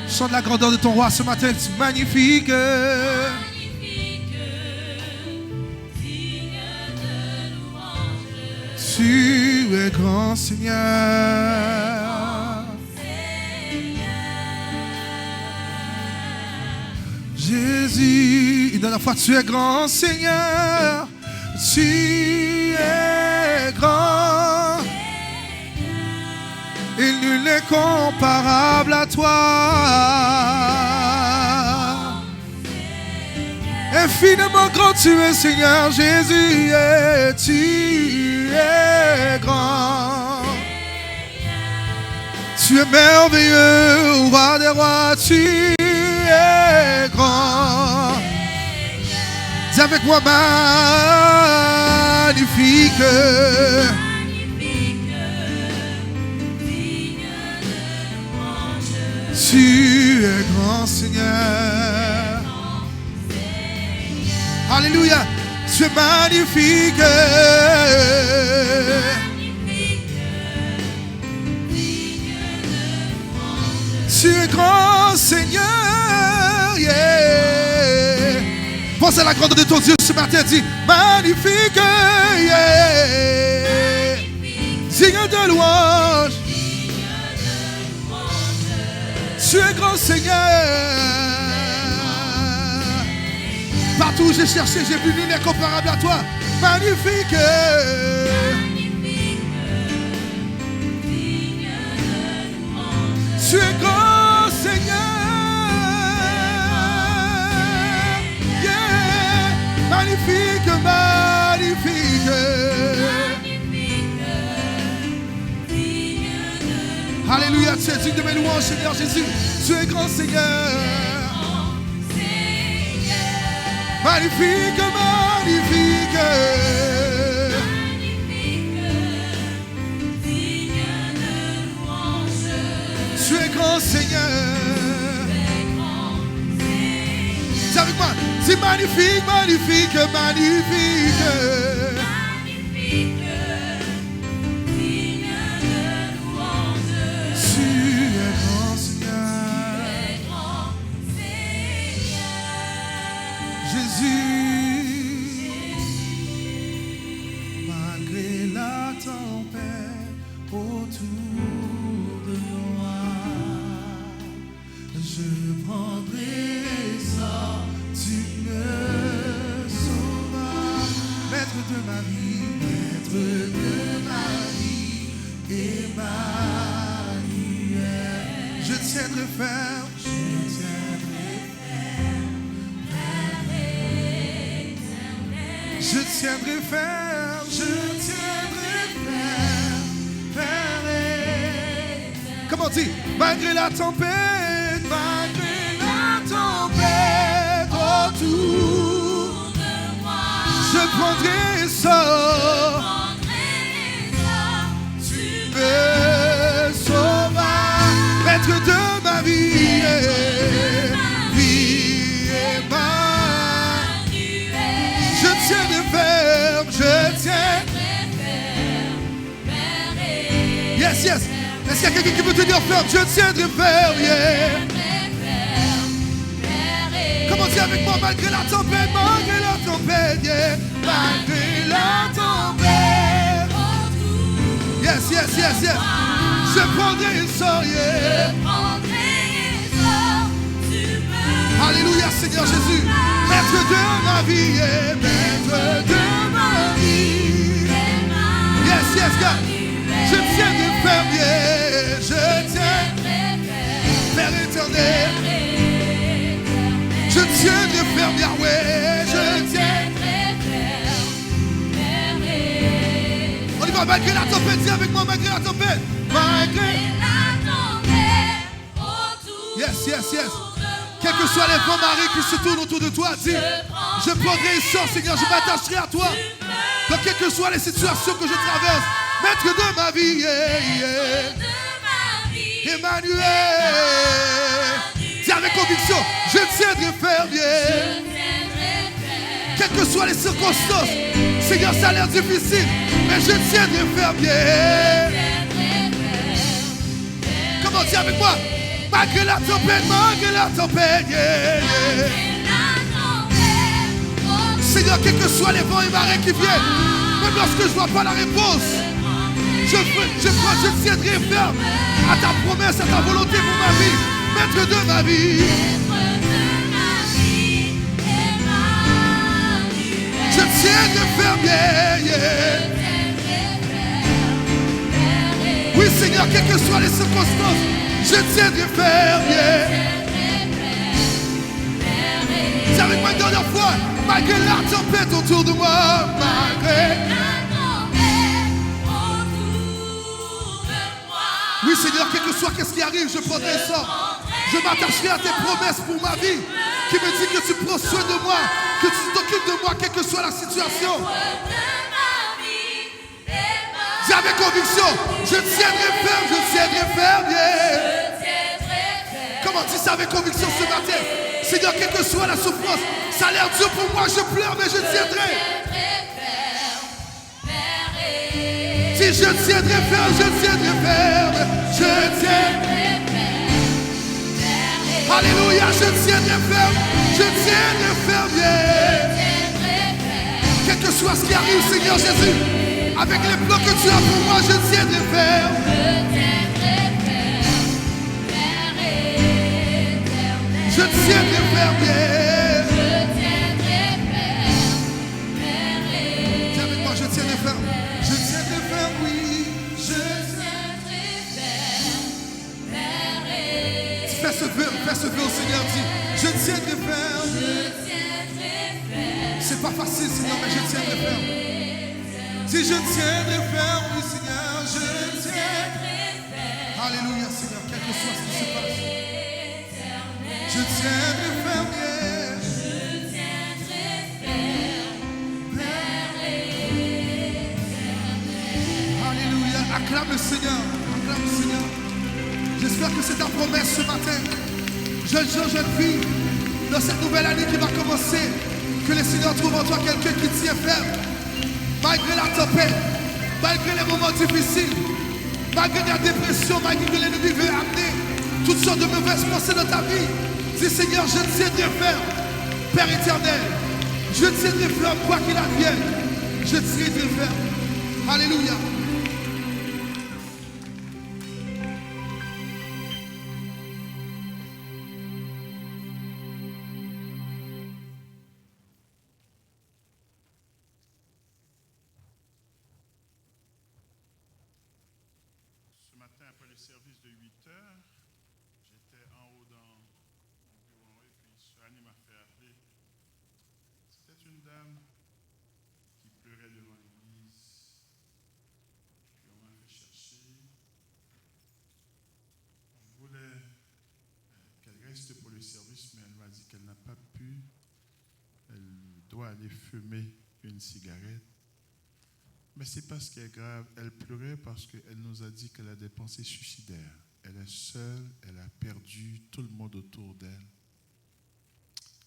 Chante la grandeur de ton roi ce matin. Tu es magnifique. Tu es grand, Seigneur. Jésus, et dans la foi, tu es grand, Seigneur. Tu es grand. Et nul n'est comparable à toi. Infiniment grand tu es, Seigneur Jésus, et tu es grand. Tu es merveilleux, roi des rois, tu es grand. Dis avec moi, magnifique. Tu es grand, Seigneur. Alléluia. Tu es magnifique. Tu es grand, Seigneur. Yeah. Pense à la grandeur de ton Dieu ce matin. Dis magnifique. Yeah. Digne de louange. Tu es grand, Seigneur. Partout où j'ai cherché, j'ai vu nul n'est comparable à toi. Magnifique. Tu es grand, Seigneur. Yeah. Magnifique, magnifique. Alléluia, tu es digne de mes louanges, Seigneur Jésus. Tu es grand, Seigneur. Magnifique, magnifique. Tu es grand, Seigneur. Dis avec moi. C'est magnifique, magnifique, magnifique. Malgré la tempête autour de moi, je prendrai essor. Tu me sauveras, maître de ma vie, vie et Emmanuel. Je tiendrai ferme, je tiendrai ferme. Yes, yes. Est-ce qu'il y a quelqu'un qui veut tenir ferme? Je tiendrai ferme, yeah. Comment dire avec moi? Malgré la tempête, yeah. Malgré la tempête. Yes, yes, yes, yes. Je prendrai essor, yeah. Alléluia, Seigneur Jésus. Maître de ma vie, yeah. Maître de ma vie. Yes, yes, God. Je tiendrai ferme, yeah. Je tiens, Père éternel. Je tiendrai ferme, Yahweh. Je tiendrai ferme. On y va, malgré la tempête, dis avec moi, malgré la tempête. Malgré la tempête. Yes, yes, yes. Quels que soient les vents marées qui se tournent autour de toi, dis, je prendrai essor, Seigneur, je m'attacherai à toi. Dans quelles que soient les situations que je traverse, maître de ma vie, Emmanuel. Dis avec conviction, je tiendrai ferme. Quelles que soient les circonstances, Seigneur, ça a l'air difficile, mais je tiendrai ferme. Comment dire avec moi? Malgré la tempête, Seigneur, quels que soient les vents et marées qui viennent, même lorsque je ne vois pas la réponse, je tiendrai ferme à ta promesse, à ta volonté pour ma vie, maître de ma vie. Je tiendrai ferme, Oui, Seigneur, quelles que soient les circonstances, je tiendrai ferme, Dis avec moi une dernière fois, malgré la tempête autour de moi, Oui, Seigneur, quel que soit qu'est-ce qui arrive, je prendrai ça. Je m'attacherai à tes promesses pour ma vie, qui me dit que tu prends soin de moi, que tu t'occupes de moi, quelle que soit la situation. Dis avec conviction, je tiendrai ferme, Comment dis ça avec conviction ce matin? Seigneur, quelle que soit la souffrance, ça a l'air dur pour moi, je pleure, mais je tiendrai. Si je tiendrai ferme, je tiendrai ferme. Alléluia, je tiendrai ferme, Quel que soit ce qui arrive, Seigneur Jésus, avec les plans que tu as pour moi, je tiendrai ferme. Je tiendrai ferme. Dis avec moi, je tiendrai ferme. Je tiendrai ferme, oui. Fais ce vœu au Seigneur, dis, je tiendrai ferme. C'est pas facile, Seigneur, mais je tiendrai ferme. Dis, je tiendrai ferme, oui, Seigneur, je tiendrai ferme. Alléluia, Seigneur, quel que soit ce qui se passe. Je tiendrai ferme, Alléluia, acclame le Seigneur, J'espère que c'est ta promesse ce matin. Jeunes gens, jeunes filles, dans cette nouvelle année qui va commencer, que le Seigneur trouve en toi quelqu'un qui tient ferme. Malgré la tempête, malgré les moments difficiles, malgré la dépression, malgré que l'ennemi veut amener toutes sortes de mauvaises pensées dans ta vie. Dis Seigneur, je tiendrai ferme. Père éternel, je tiendrai ferme quoi qu'il advienne. Je tiendrai ferme. Alléluia. Service de 8 heures, j'étais en haut dans mon bureau et puis Annie m'a fait appeler. C'était une dame qui pleurait devant l'église. Puis on m'a fait chercher. On voulait qu'elle reste pour le service, mais elle m'a dit qu'elle n'a pas pu. Elle doit aller fumer une cigarette. Mais c'est pas ce qui est grave. Elle pleurait parce qu'elle nous a dit qu'elle a des pensées suicidaires. Elle est seule, elle a perdu tout le monde autour d'elle.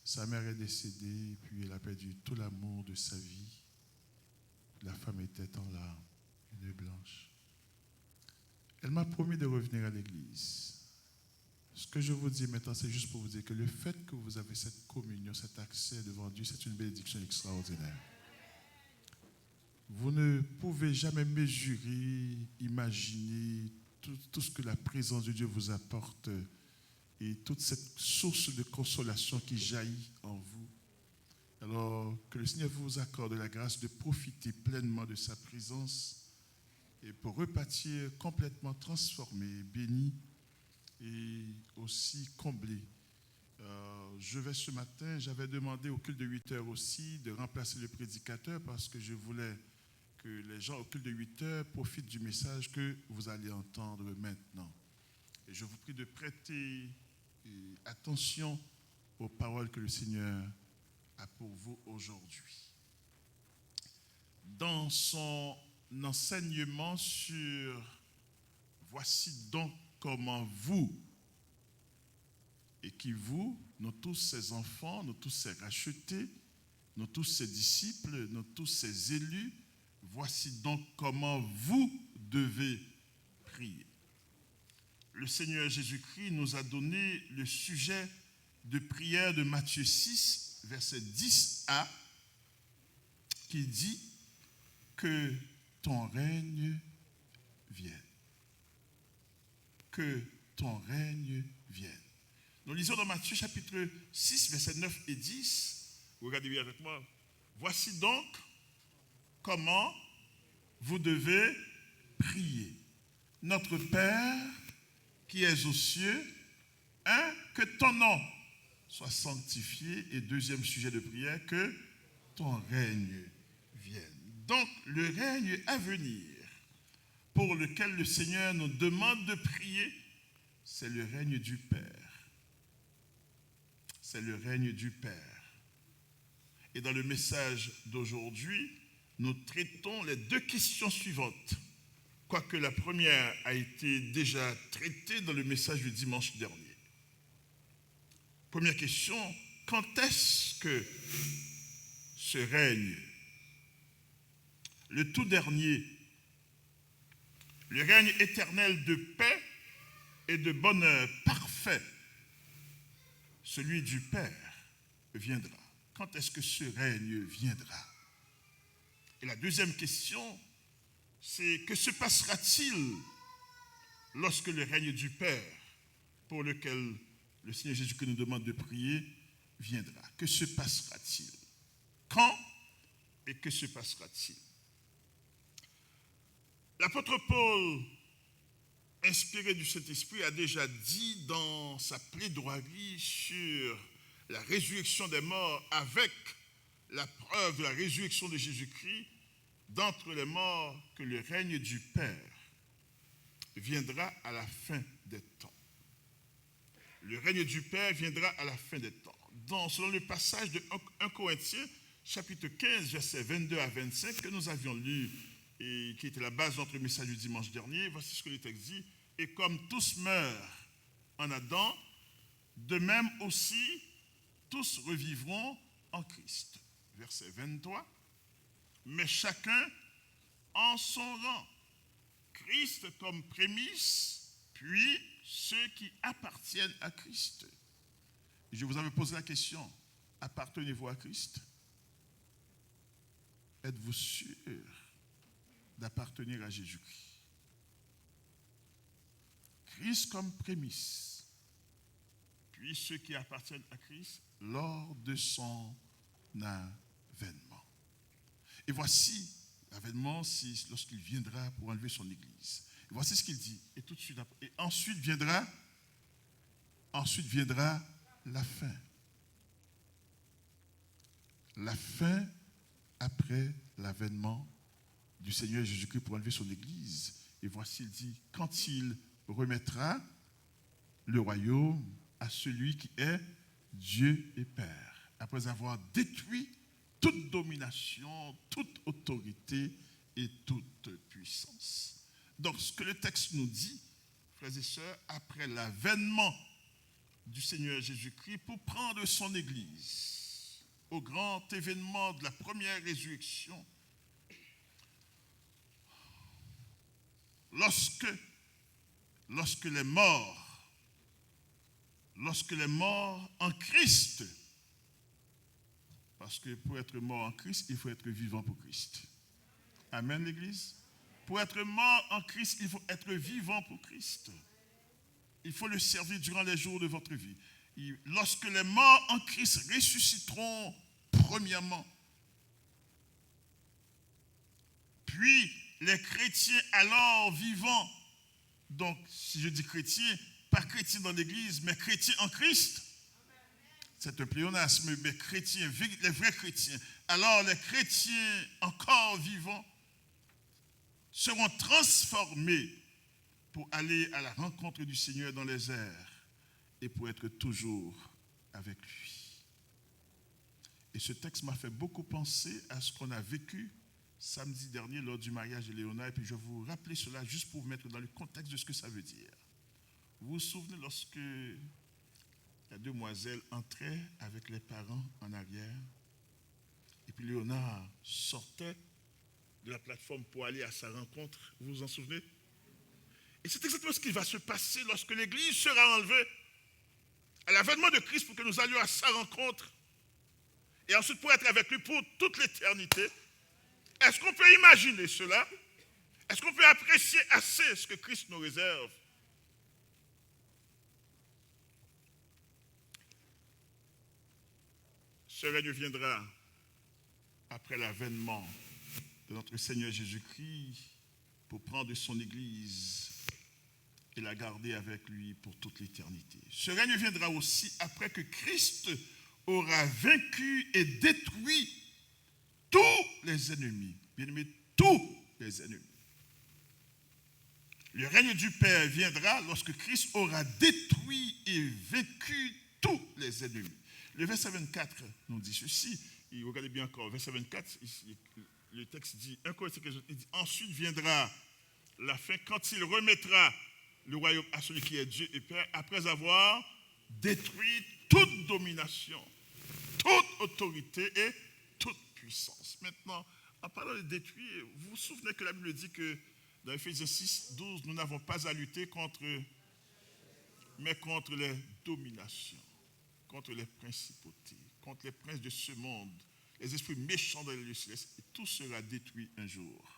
Sa mère est décédée, et puis elle a perdu tout l'amour de sa vie. La femme était en larmes, une blanche. Elle m'a promis de revenir à l'église. Ce que je vous dis maintenant, c'est juste pour vous dire que le fait que vous avez cette communion, cet accès devant Dieu, c'est une bénédiction extraordinaire. Vous ne pouvez jamais mesurer, imaginer tout ce que la présence de Dieu vous apporte et toute cette source de consolation qui jaillit en vous. Alors, que le Seigneur vous accorde la grâce de profiter pleinement de sa présence et pour repartir complètement transformé, béni et aussi comblé. Je vais ce matin, j'avais demandé au culte de 8 heures aussi de remplacer le prédicateur parce que je voulais que les gens au culte de 8 heures profitent du message que vous allez entendre maintenant. Et je vous prie de prêter attention aux paroles que le Seigneur a pour vous aujourd'hui. Dans son enseignement sur « Voici donc comment vous » et qui vous, nous tous ces enfants, nous tous ces rachetés, nous tous ces disciples, nous tous ces élus, voici donc comment vous devez prier. Le Seigneur Jésus-Christ nous a donné le sujet de prière de Matthieu 6, verset 10a, qui dit que ton règne vienne. Que ton règne vienne. Nous lisons dans Matthieu chapitre 6, versets 9 et 10. Regardez bien avec moi. Voici donc comment vous devez prier. Notre Père qui es aux cieux, que ton nom soit sanctifié. Et deuxième sujet de prière, que ton règne vienne. Donc le règne à venir pour lequel le Seigneur nous demande de prier, c'est le règne du Père. C'est le règne du Père. Et dans le message d'aujourd'hui, nous traitons les deux questions suivantes. Quoique la première a été déjà traitée dans le message du dimanche dernier. Première question, quand est-ce que ce règne, le tout dernier, le règne éternel de paix et de bonheur parfait, celui du Père, viendra? Quand est-ce que ce règne viendra? Et la deuxième question, c'est que se passera-t-il lorsque le règne du Père, pour lequel le Seigneur Jésus-Christ nous demande de prier, viendra? Que se passera-t-il? Quand et que se passera-t-il? L'apôtre Paul, inspiré du Saint-Esprit, a déjà dit dans sa plaidoirie sur la résurrection des morts avec la preuve de la résurrection de Jésus-Christ d'entre les morts que le règne du Père viendra à la fin des temps. Le règne du Père viendra à la fin des temps. Selon le passage de 1 Corinthiens, chapitre 15, versets 22 à 25, que nous avions lu et qui était la base de notre message du dimanche dernier, voici ce que le texte dit. Et comme tous meurent en Adam, de même aussi tous revivront en Christ. Verset 23. Mais chacun en son rang. Christ comme prémisse, puis ceux qui appartiennent à Christ. Et je vous avais posé la question, appartenez-vous à Christ? Êtes-vous sûr d'appartenir à Jésus-Christ? Christ comme prémisse, puis ceux qui appartiennent à Christ lors de son avènement. Et voici l'avènement, c'est lorsqu'il viendra pour enlever son Église. Et voici ce qu'il dit. Et tout de suite après, et ensuite viendra la fin. La fin après l'avènement du Seigneur Jésus-Christ pour enlever son Église. Et voici, il dit, quand il remettra le royaume à celui qui est Dieu et Père, après avoir détruit toute domination, toute autorité et toute puissance. Donc, ce que le texte nous dit, frères et sœurs, après l'avènement du Seigneur Jésus-Christ pour prendre son Église au grand événement de la première résurrection, lorsque les morts en Christ, parce que pour être mort en Christ, il faut être vivant pour Christ. Amen, l'Église? Pour être mort en Christ, il faut être vivant pour Christ. Il faut le servir durant les jours de votre vie. Lorsque les morts en Christ ressusciteront premièrement, puis les chrétiens alors vivants, donc si je dis chrétiens, pas chrétiens dans l'Église, mais chrétiens en Christ, c'est un pléonasme, mais chrétiens, les vrais chrétiens, alors les chrétiens encore vivants seront transformés pour aller à la rencontre du Seigneur dans les airs. et pour être toujours avec lui. Et ce texte m'a fait beaucoup penser à ce qu'on a vécu samedi dernier lors du mariage de Léona, et puis je vais vous rappeler cela juste pour vous mettre dans le contexte de ce que ça veut dire. Vous vous souvenez lorsque la demoiselle entrait avec les parents en arrière, et puis Léona sortait de la plateforme pour aller à sa rencontre, vous vous en souvenez? Et c'est exactement ce qui va se passer lorsque l'Église sera enlevée à l'avènement de Christ pour que nous allions à sa rencontre et ensuite pour être avec lui pour toute l'éternité. Est-ce qu'on peut imaginer cela? Est-ce qu'on peut apprécier assez ce que Christ nous réserve? Ce règne viendra après l'avènement de notre Seigneur Jésus-Christ pour prendre son Église et la garder avec lui pour toute l'éternité. Ce règne viendra aussi après que Christ aura vaincu et détruit tous les ennemis. Bien-aimés, tous les ennemis. Le règne du Père viendra lorsque Christ aura détruit et vaincu tous les ennemis. Le verset 24 nous dit ceci. Et regardez bien encore, verset 24, ici, le texte dit, il dit, ensuite viendra la fin quand il remettra le royaume à celui qui est Dieu et Père, après avoir détruit toute domination, toute autorité et toute puissance. Maintenant, en parlant de détruire, vous vous souvenez que la Bible dit que dans Éphésiens 6, 12, nous n'avons pas à lutter contre les dominations, contre les principautés, contre les princes de ce monde, les esprits méchants dans les lieux célestes, et tout sera détruit un jour.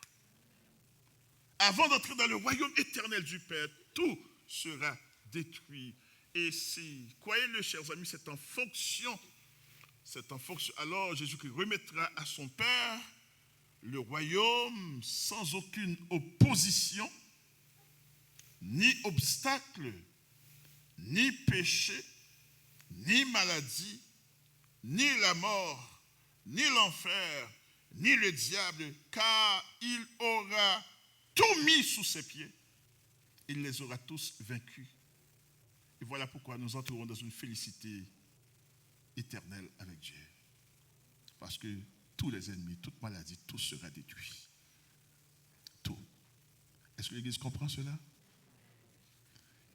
Avant d'entrer dans le royaume éternel du Père, tout sera détruit. Et si, croyez-le, chers amis, c'est en fonction. Alors Jésus-Christ remettra à son Père le royaume sans aucune opposition, ni obstacle, ni péché, ni maladie, ni la mort, ni l'enfer, ni le diable, car il aura tout mis sous ses pieds. Il les aura tous vaincus. Et voilà pourquoi nous entrerons dans une félicité éternelle avec Dieu. Parce que tous les ennemis, toute maladie, tout sera détruit. Tout. Est-ce que l'Église comprend cela?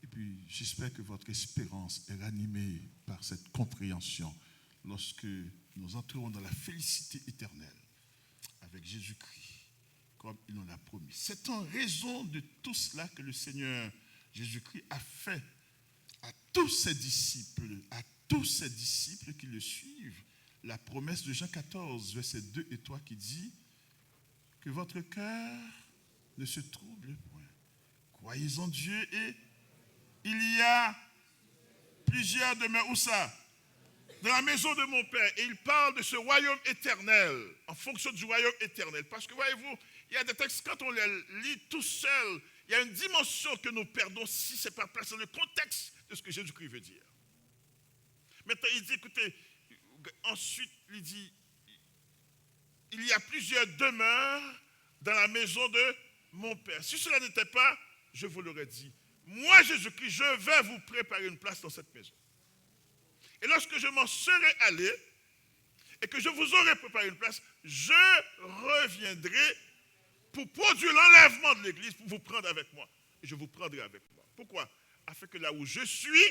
Et puis, j'espère que votre espérance est ranimée par cette compréhension lorsque nous entrerons dans la félicité éternelle avec Jésus-Christ, comme il nous l'a promis. C'est en raison de tout cela que le Seigneur Jésus-Christ a fait à tous ses disciples qui le suivent, la promesse de Jean 14, versets 2 et 3 qui dit que votre cœur ne se trouble point. Croyez en Dieu et il y a plusieurs demeures. Où ça? Dans la maison de mon Père. Et il parle de ce royaume éternel, en fonction du royaume éternel. Parce que voyez-vous, il y a des textes, quand on les lit tout seul, il y a une dimension que nous perdons si ce n'est pas placé dans le contexte de ce que Jésus-Christ veut dire. Maintenant, il dit, écoutez, ensuite, il dit, il y a plusieurs demeures dans la maison de mon Père. Si cela n'était pas, je vous l'aurais dit. Moi, Jésus-Christ, je vais vous préparer une place dans cette maison. Et lorsque je m'en serai allé et que je vous aurai préparé une place, je reviendrai pour produire l'enlèvement de l'Église, pour vous prendre avec moi. Et je vous prendrai avec moi. Pourquoi? Afin que là où je suis,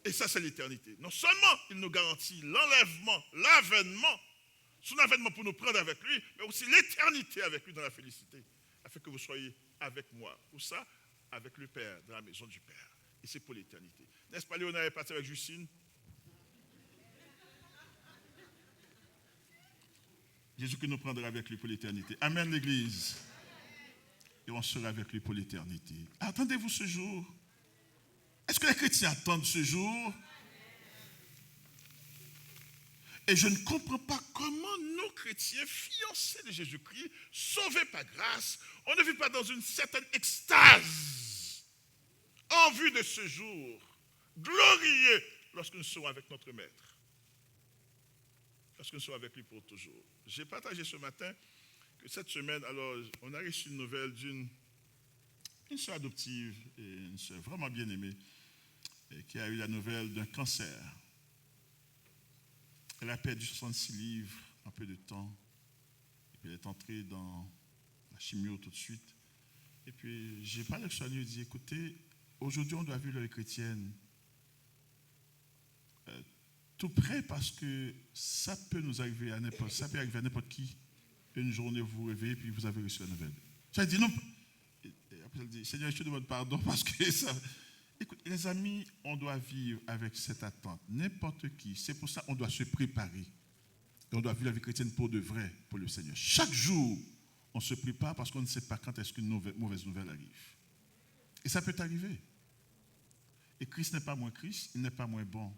et ça c'est l'éternité, non seulement il nous garantit l'enlèvement, l'avènement, son avènement pour nous prendre avec lui, mais aussi l'éternité avec lui dans la félicité, afin que vous soyez avec moi. Où ça? Avec le Père, dans la maison du Père. Et c'est pour l'éternité. N'est-ce pas, Léonard est parti avec Justine? Jésus qui nous prendra avec lui pour l'éternité. Amen, l'Église. Et on sera avec lui pour l'éternité. Attendez-vous ce jour? Est-ce que les chrétiens attendent ce jour? Et je ne comprends pas comment nous, chrétiens, fiancés de Jésus-Christ, sauvés par grâce, on ne vit pas dans une certaine extase en vue de ce jour glorieux lorsque nous serons avec notre Maître. Lorsque nous serons avec lui pour toujours. J'ai partagé ce matin que cette semaine, alors, on a reçu une nouvelle d'une soeur adoptive, et une soeur vraiment bien aimée, qui a eu la nouvelle d'un cancer. Elle a perdu 66 livres en peu de temps. Et puis elle est entrée dans la chimio tout de suite. Et puis j'ai parlé avec son ami, il dit, écoutez, aujourd'hui on doit vivre les chrétiennes tout près parce que ça peut nous arriver à n'importe, ça peut arriver à n'importe qui. Une journée vous vous réveillez puis vous avez reçu la nouvelle. Ça dit non. Et après elle dit, Seigneur, je te demande pardon parce que ça. Écoute, les amis, on doit vivre avec cette attente. N'importe qui. C'est pour ça qu'on doit se préparer. Et on doit vivre la vie chrétienne pour de vrai, pour le Seigneur. Chaque jour, on se prépare parce qu'on ne sait pas quand est-ce qu'une mauvaise nouvelle arrive. Et ça peut arriver. Et Christ n'est pas moins Christ, il n'est pas moins bon.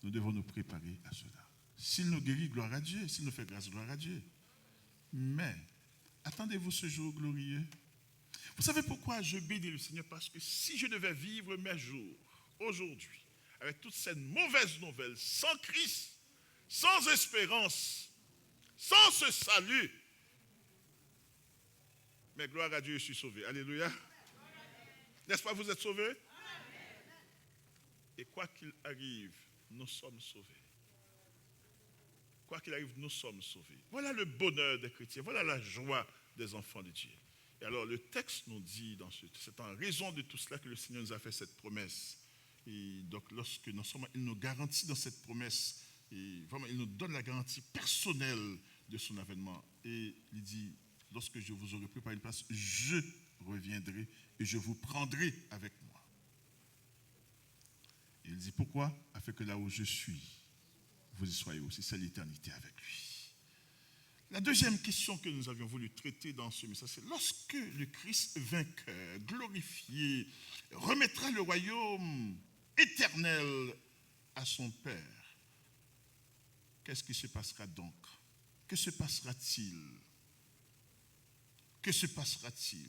Nous devons nous préparer à cela. S'il nous guérit, gloire à Dieu. S'il nous fait grâce, gloire à Dieu. Mais, attendez-vous ce jour glorieux. Vous savez pourquoi je bénis le Seigneur? Parce que si je devais vivre mes jours aujourd'hui, avec toutes ces mauvaises nouvelles, sans Christ, sans espérance, sans ce salut, mais gloire à Dieu, je suis sauvé. Alléluia. N'est-ce pas, vous êtes sauvés? Et quoi qu'il arrive, nous sommes sauvés. Quoi qu'il arrive, nous sommes sauvés. Voilà le bonheur des chrétiens. Voilà la joie des enfants de Dieu. Et alors, le texte nous dit, c'est en raison de tout cela que le Seigneur nous a fait cette promesse. Et donc, lorsque nous sommes, il nous garantit dans cette promesse, et vraiment, il nous donne la garantie personnelle de son avènement. Et il dit, lorsque je vous aurai préparé une place, je reviendrai et je vous prendrai avec moi. Et il dit, pourquoi? Afin que là où je suis, vous y soyez aussi. C'est l'éternité avec lui. La deuxième question que nous avions voulu traiter dans ce message, c'est lorsque le Christ vainqueur, glorifié, remettra le royaume éternel à son Père, qu'est-ce qui se passera donc? Que se passera-t-il? Que se passera-t-il?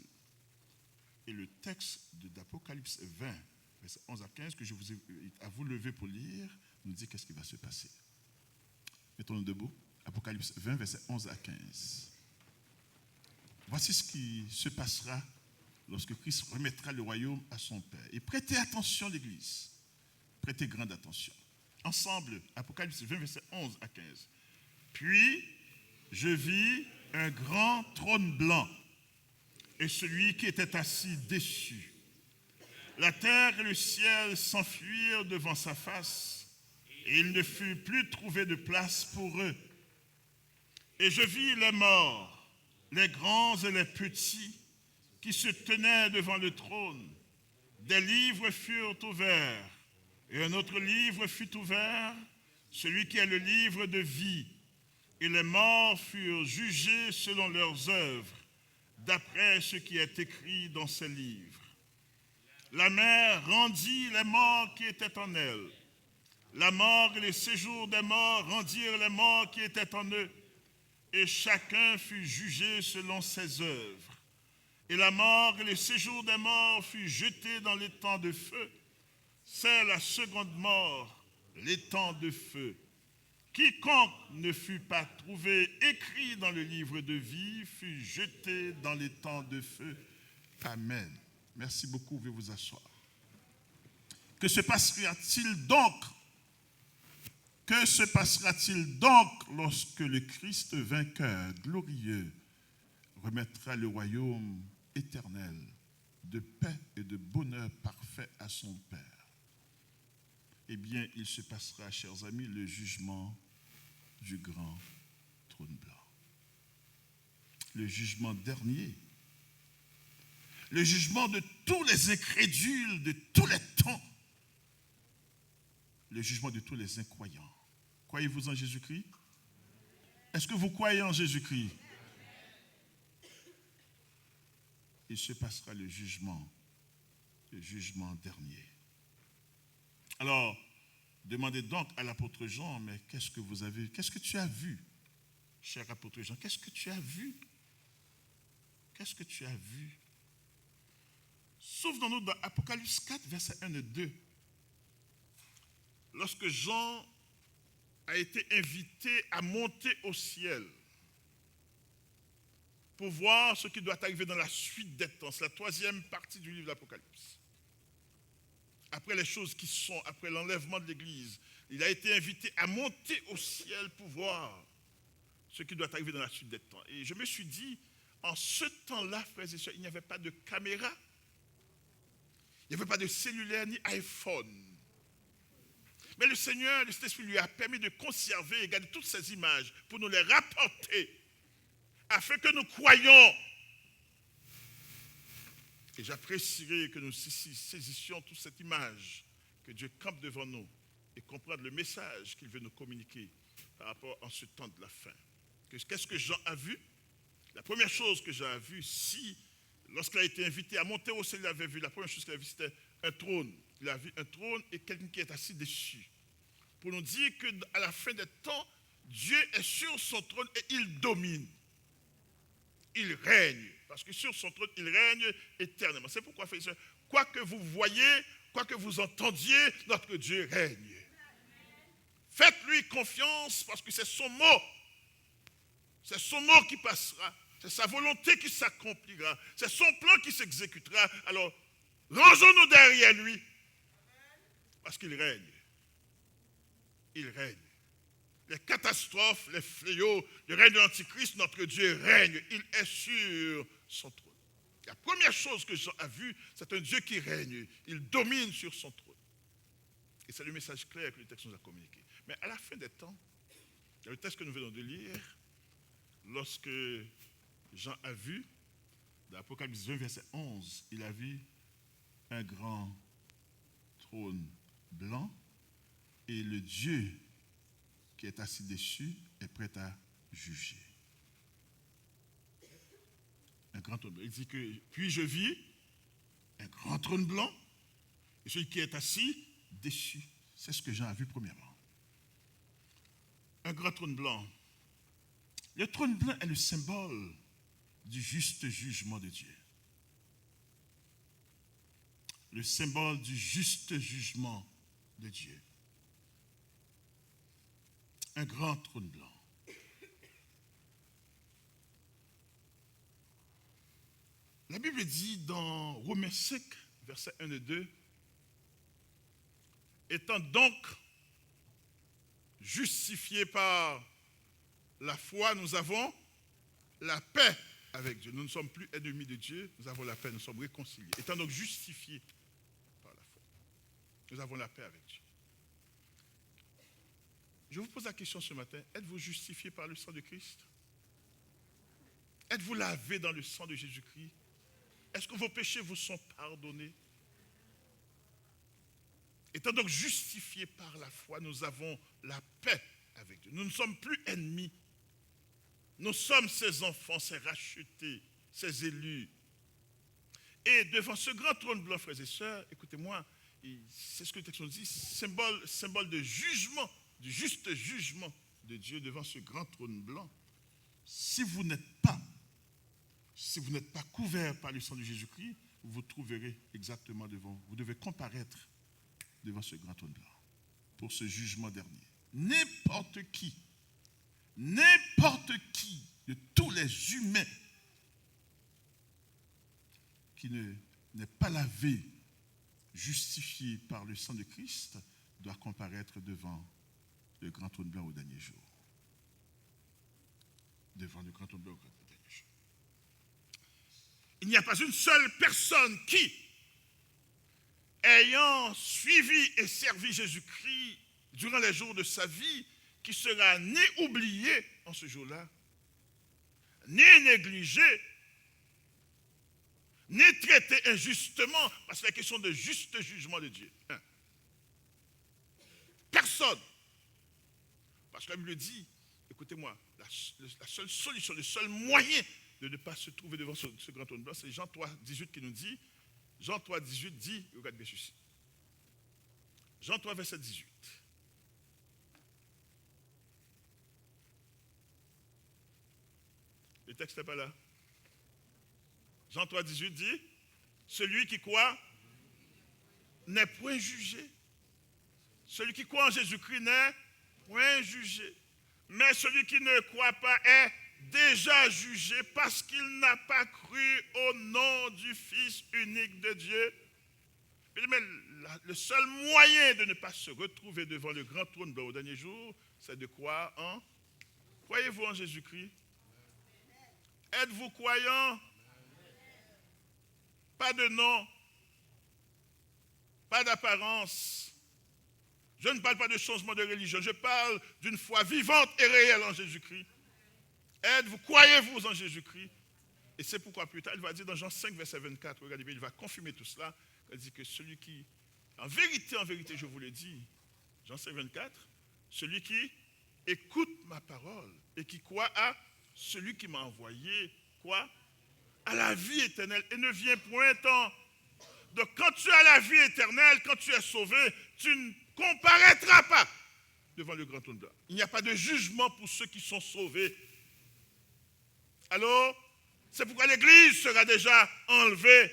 Et le texte d'Apocalypse 20, versets 11 à 15, que je vous ai à vous lever pour lire, nous dit qu'est-ce qui va se passer. Mettons-nous debout. Apocalypse 20, versets 11 à 15. Voici ce qui se passera lorsque Christ remettra le royaume à son Père. Et prêtez attention, l'Église. Prêtez grande attention. Ensemble, Apocalypse 20, versets 11 à 15. Puis, je vis un grand trône blanc et celui qui était assis dessus. La terre et le ciel s'enfuirent devant sa face et il ne fut plus trouvé de place pour eux. Et je vis les morts, les grands et les petits, qui se tenaient devant le trône. Des livres furent ouverts, et un autre livre fut ouvert, celui qui est le livre de vie. Et les morts furent jugés selon leurs œuvres, d'après ce qui est écrit dans ces livres. La mer rendit les morts qui étaient en elle. La mort et les séjours des morts rendirent les morts qui étaient en eux. Et chacun fut jugé selon ses œuvres. Et la mort et le séjour des morts fut jeté dans l'étang de feu. C'est la seconde mort, l'étang de feu. Quiconque ne fut pas trouvé écrit dans le livre de vie fut jeté dans l'étang de feu. Amen. Merci beaucoup, vous pouvez vous asseoir. Que se passera-t-il donc? Que se passera-t-il donc lorsque le Christ vainqueur, glorieux, remettra le royaume éternel de paix et de bonheur parfait à son Père? Eh bien, il se passera, chers amis, le jugement du grand trône blanc. Le jugement dernier. Le jugement de tous les incrédules de tous les temps. Le jugement de tous les incroyants. Croyez-vous en Jésus-Christ? Est-ce que vous croyez en Jésus-Christ? Il se passera le jugement dernier. Alors, demandez donc à l'apôtre Jean, mais qu'est-ce que vous avez, qu'est-ce que tu as vu, cher apôtre Jean? Qu'est-ce que tu as vu? Qu'est-ce que tu as vu? Souvenons-nous dans Apocalypse 4, versets 1 et 2. Lorsque Jean a été invité à monter au ciel pour voir ce qui doit arriver dans la suite des temps, c'est la troisième partie du livre d'Apocalypse. après les choses qui sont, après l'enlèvement de l'Église, il a été invité à monter au ciel pour voir ce qui doit arriver dans la suite des temps. Et je me suis dit, en ce temps-là, frères et sœurs, il n'y avait pas de caméra, il n'y avait pas de cellulaire ni iPhone. Mais le Seigneur, le Saint-Esprit lui a permis de conserver et garder toutes ces images pour nous les rapporter, afin que nous croyions. Et j'apprécierais que nous saisissions toute cette image, que Dieu campe devant nous et comprendre le message qu'il veut nous communiquer par rapport à ce temps de la fin. Qu'est-ce que Jean a vu? La première chose que Jean a vu, lorsqu'il a été invité à monter au ciel, il avait vu, la première chose qu'il a vu, c'était un trône. Il a vu un trône et quelqu'un qui est assis dessus. Pour nous dire qu'à la fin des temps, Dieu est sur son trône et il domine. Il règne. Parce que sur son trône, il règne éternellement. C'est pourquoi, frères et sœurs, quoi que vous voyez, quoi que vous entendiez, notre Dieu règne. Faites-lui confiance parce que c'est son mot. C'est son mot qui passera. C'est sa volonté qui s'accomplira. C'est son plan qui s'exécutera. Alors, rangeons-nous derrière lui. Parce qu'il règne. Il règne. Les catastrophes, les fléaux, le règne de l'Antichrist, notre Dieu règne. Il est sur son trône. La première chose que Jean a vue, c'est un Dieu qui règne. Il domine sur son trône. Et c'est le message clair que le texte nous a communiqué. Mais à la fin des temps, il y a le texte que nous venons de lire, lorsque Jean a vu, dans l'Apocalypse 20, verset 11, il a vu un grand trône blanc et le Dieu qui est assis dessus est prêt à juger. Un grand trône blanc. Il dit que, puis je vis un grand trône blanc et celui qui est assis dessus. C'est ce que Jean a vu premièrement. Un grand trône blanc. Le trône blanc est le symbole du juste jugement de Dieu. Le symbole du juste jugement de Dieu. Un grand trône blanc. La Bible dit dans Romains 5, versets 1 et 2, étant donc justifiés par la foi, nous avons la paix avec Dieu. Nous ne sommes plus ennemis de Dieu, nous avons la paix, nous sommes réconciliés. Étant donc justifiés par la foi, nous avons la paix avec Dieu. Je vous pose la question ce matin, êtes-vous justifié par le sang de Christ? Êtes-vous lavé dans le sang de Jésus-Christ? Est-ce que vos péchés vous sont pardonnés? Étant donc justifiés par la foi, nous avons la paix avec Dieu. Nous ne sommes plus ennemis. Nous sommes ses enfants, ses rachetés, ses élus. Et devant ce grand trône blanc, frères et sœurs, écoutez-moi, c'est ce que le texte nous dit, symbole de jugement, du juste jugement de Dieu devant ce grand trône blanc. Si vous n'êtes pas couvert par le sang de Jésus-Christ, vous vous trouverez exactement devant. Vous devez comparaître devant ce grand trône blanc pour ce jugement dernier. N'importe qui de tous les humains qui n'est pas lavé, justifié par le sang de Christ, doit comparaître devant le grand trône blanc au dernier jour. Devant le grand trône blanc au dernier jour. Il n'y a pas une seule personne qui, ayant suivi et servi Jésus-Christ durant les jours de sa vie, qui sera ni oublié en ce jour-là, ni négligé, ni traité injustement, parce que c'est la question de juste jugement de Dieu. Personne. Parce que la Bible dit, écoutez-moi, la seule solution, le seul moyen de ne pas se trouver devant ce grand trône blanc, c'est Jean 3, 18 qui nous dit, Jean 3, 18 dit, regarde bien ceci. Jean 3, verset 18. Le texte n'est pas là. Jean 3, 18 dit, celui qui croit n'est point jugé. Celui qui croit en Jésus-Christ n'est point jugé. Mais celui qui ne croit pas est déjà jugé parce qu'il n'a pas cru au nom du Fils unique de Dieu. Mais le seul moyen de ne pas se retrouver devant le grand trône blanc au dernier jour, c'est de croire en... Croyez-vous en Jésus-Christ? Êtes-vous croyant? Pas de nom, pas d'apparence. Je ne parle pas de changement de religion, je parle d'une foi vivante et réelle en Jésus-Christ. Êtes-vous, croyez-vous en Jésus-Christ? Et c'est pourquoi plus tard, il va dire dans Jean 5, verset 24, regardez bien, il va confirmer tout cela. Il dit que celui qui, en vérité, je vous le dis, Jean 5, 24, celui qui écoute ma parole et qui croit à celui qui m'a envoyé, quoi? À la vie éternelle et ne vient point en. Donc quand tu as la vie éternelle, quand tu es sauvé, tu ne comparaîtras pas devant le grand trône blanc. Il n'y a pas de jugement pour ceux qui sont sauvés. Alors, c'est pourquoi l'Église sera déjà enlevée.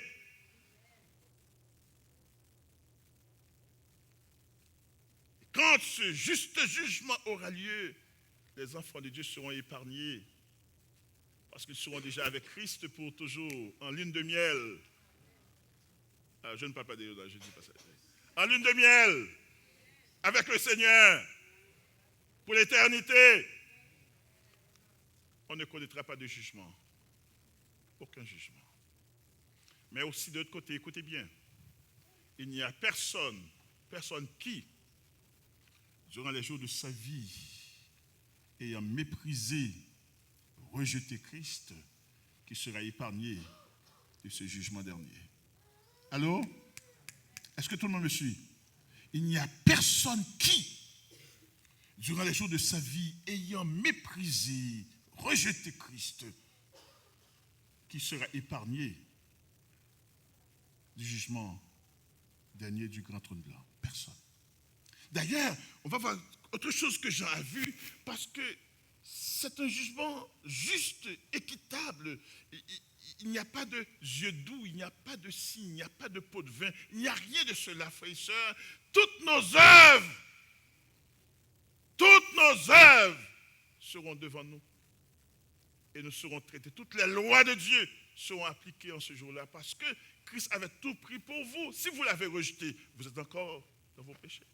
Quand ce juste jugement aura lieu, les enfants de Dieu seront épargnés. Parce qu'ils seront déjà avec Christ pour toujours, en lune de miel. Ah, je ne parle pas de Yoda, je ne dis pas ça. En lune de miel, avec le Seigneur, pour l'éternité. On ne connaîtra pas de jugement. Aucun jugement. Mais aussi de l'autre côté, écoutez bien, il n'y a personne qui, durant les jours de sa vie, ayant méprisé, rejeté Christ, qui sera épargné de ce jugement dernier. Allô? Est-ce que tout le monde me suit? Il n'y a personne qui, durant les jours de sa vie, ayant méprisé, rejeté Christ, qui sera épargné du jugement dernier du grand trône blanc. Personne. D'ailleurs, on va voir autre chose que Jean a vu, parce que c'est un jugement juste, équitable. Il n'y a pas de yeux doux, il n'y a pas de signe, il n'y a pas de pot de vin, il n'y a rien de cela, frères et sœurs. Toutes nos œuvres seront devant nous. Et nous serons traités. Toutes les lois de Dieu seront appliquées en ce jour-là, parce que Christ avait tout pris pour vous. Si vous l'avez rejeté, vous êtes encore dans vos péchés.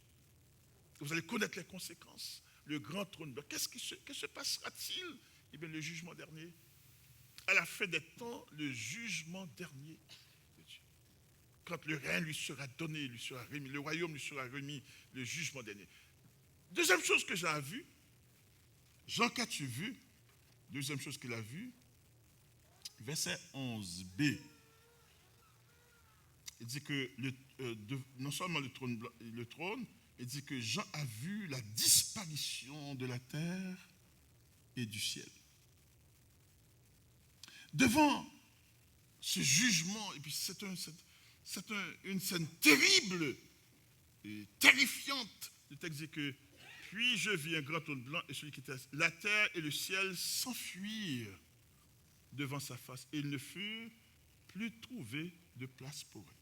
Vous allez connaître les conséquences. Le grand trône blanc. Que se passera-t-il? Eh bien, le jugement dernier. À la fin des temps, le jugement dernier de Dieu. Quand le règne lui sera donné, lui sera remis, le royaume lui sera remis, le jugement dernier. Deuxième chose que j'ai vue, Jean 4, tu vu, deuxième chose qu'il a vue, verset 11b. Il dit que non seulement le trône, il dit que Jean a vu la disparition de la terre et du ciel. Devant ce jugement, et puis c'est une scène terrible et terrifiante. Le texte dit que puis je vis un grand trône blanc et celui qui était assis. La terre et le ciel s'enfuirent devant sa face et il ne fut plus trouvé de place pour eux.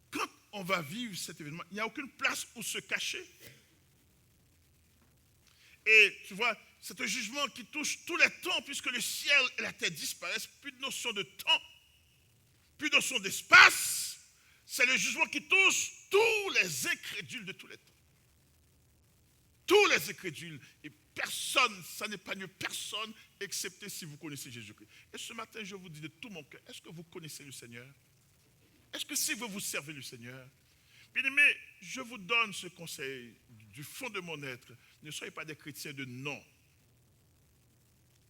Quand on va vivre cet événement, il n'y a aucune place où se cacher. Et tu vois, c'est un jugement qui touche tous les temps, puisque le ciel et la terre disparaissent, plus de notion de temps, plus de notion d'espace. C'est le jugement qui touche tous les incrédules de tous les temps. Tous les incrédules. Et personne, ça n'épargne personne, excepté si vous connaissez Jésus-Christ. Et ce matin, je vous dis de tout mon cœur, est-ce que vous connaissez le Seigneur? Est-ce que si vous servez le Seigneur? Bien-aimés, je vous donne ce conseil du fond de mon être. Ne soyez pas des chrétiens de nom,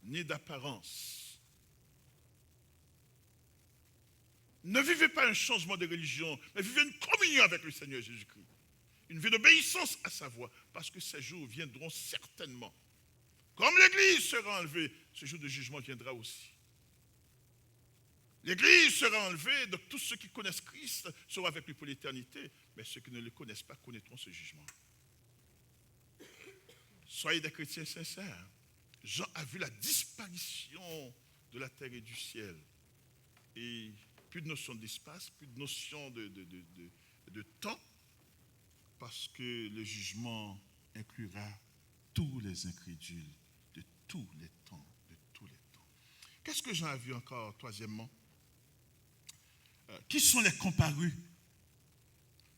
ni d'apparence. Ne vivez pas un changement de religion, mais vivez une communion avec le Seigneur Jésus-Christ. Une vie d'obéissance à sa voix, parce que ces jours viendront certainement. Comme l'Église sera enlevée, ce jour de jugement viendra aussi. L'Église sera enlevée, donc tous ceux qui connaissent Christ seront avec lui pour l'éternité, mais ceux qui ne le connaissent pas connaîtront ce jugement. Soyez des chrétiens sincères. Jean a vu la disparition de la terre et du ciel. Et plus de notion d'espace, plus de notion de temps, parce que le jugement inclura tous les incrédules de tous les temps, de tous les temps. Qu'est-ce que Jean a vu encore, troisièmement? Qui sont les comparus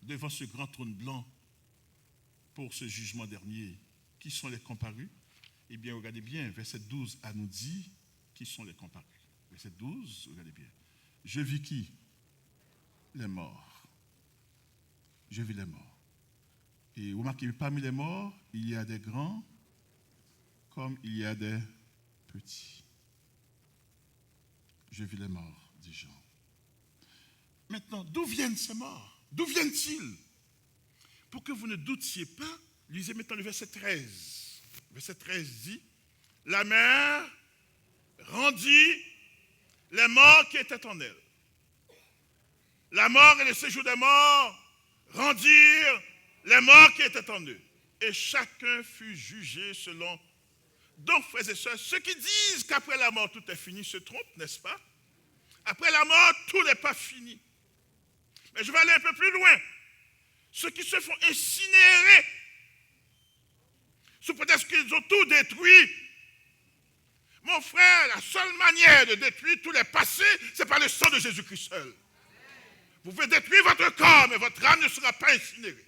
devant ce grand trône blanc pour ce jugement dernier? Qui sont les comparus? Eh bien, regardez bien, verset 12 à nous dit qui sont les comparus. Verset 12, regardez bien. Je vis qui? Les morts. Je vis les morts. Et remarquez, parmi les morts, il y a des grands comme il y a des petits. Je vis les morts, dit Jean. Maintenant, d'où viennent ces morts? D'où viennent-ils? Pour que vous ne doutiez pas, lisez maintenant le verset 13. Verset 13 dit, la mer rendit les morts qui étaient en elle. La mort et le séjour des morts rendirent les morts qui étaient en eux. Et chacun fut jugé selon. Donc, frères et sœurs, ceux qui disent qu'après la mort tout est fini se trompent, n'est-ce pas? Après la mort, tout n'est pas fini. Mais je vais aller un peu plus loin. Ceux qui se font incinérer, sous prétexte qu'ils ont tout détruit. Mon frère, la seule manière de détruire tous les passés, c'est par le sang de Jésus-Christ seul. Vous pouvez détruire votre corps, mais votre âme ne sera pas incinérée.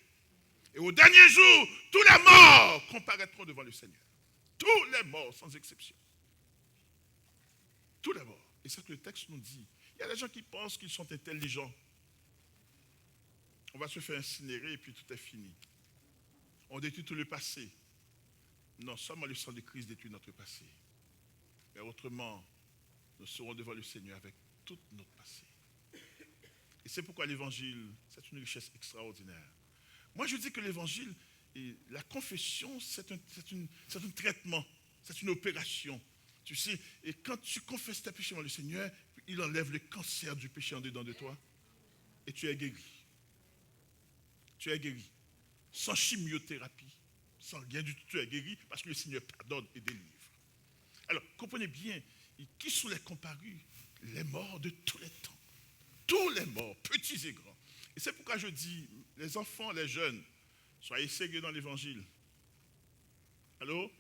Et au dernier jour, tous les morts comparaîtront devant le Seigneur. Tous les morts, sans exception. Tous les morts. Et c'est ce que le texte nous dit. Il y a des gens qui pensent qu'ils sont intelligents. On va se faire incinérer et puis tout est fini. On détruit tout le passé. Non, seulement le sang de Christ détruit notre passé. Mais autrement, nous serons devant le Seigneur avec tout notre passé. Et c'est pourquoi l'évangile, c'est une richesse extraordinaire. Moi, je dis que l'évangile, et la confession, c'est un traitement, c'est une opération. Tu sais, et quand tu confesses tes péchés devant le Seigneur, il enlève le cancer du péché en dedans de toi. Et tu es guéri. Tu es guéri. Sans chimiothérapie, sans rien du tout, tu es guéri parce que le Seigneur pardonne et délivre. Alors, comprenez bien, qui sont les comparus? Les morts de tous les temps. Tous les morts, petits et grands. Et c'est pourquoi je dis, les enfants, les jeunes, soyez sérieux dans l'évangile. Allô?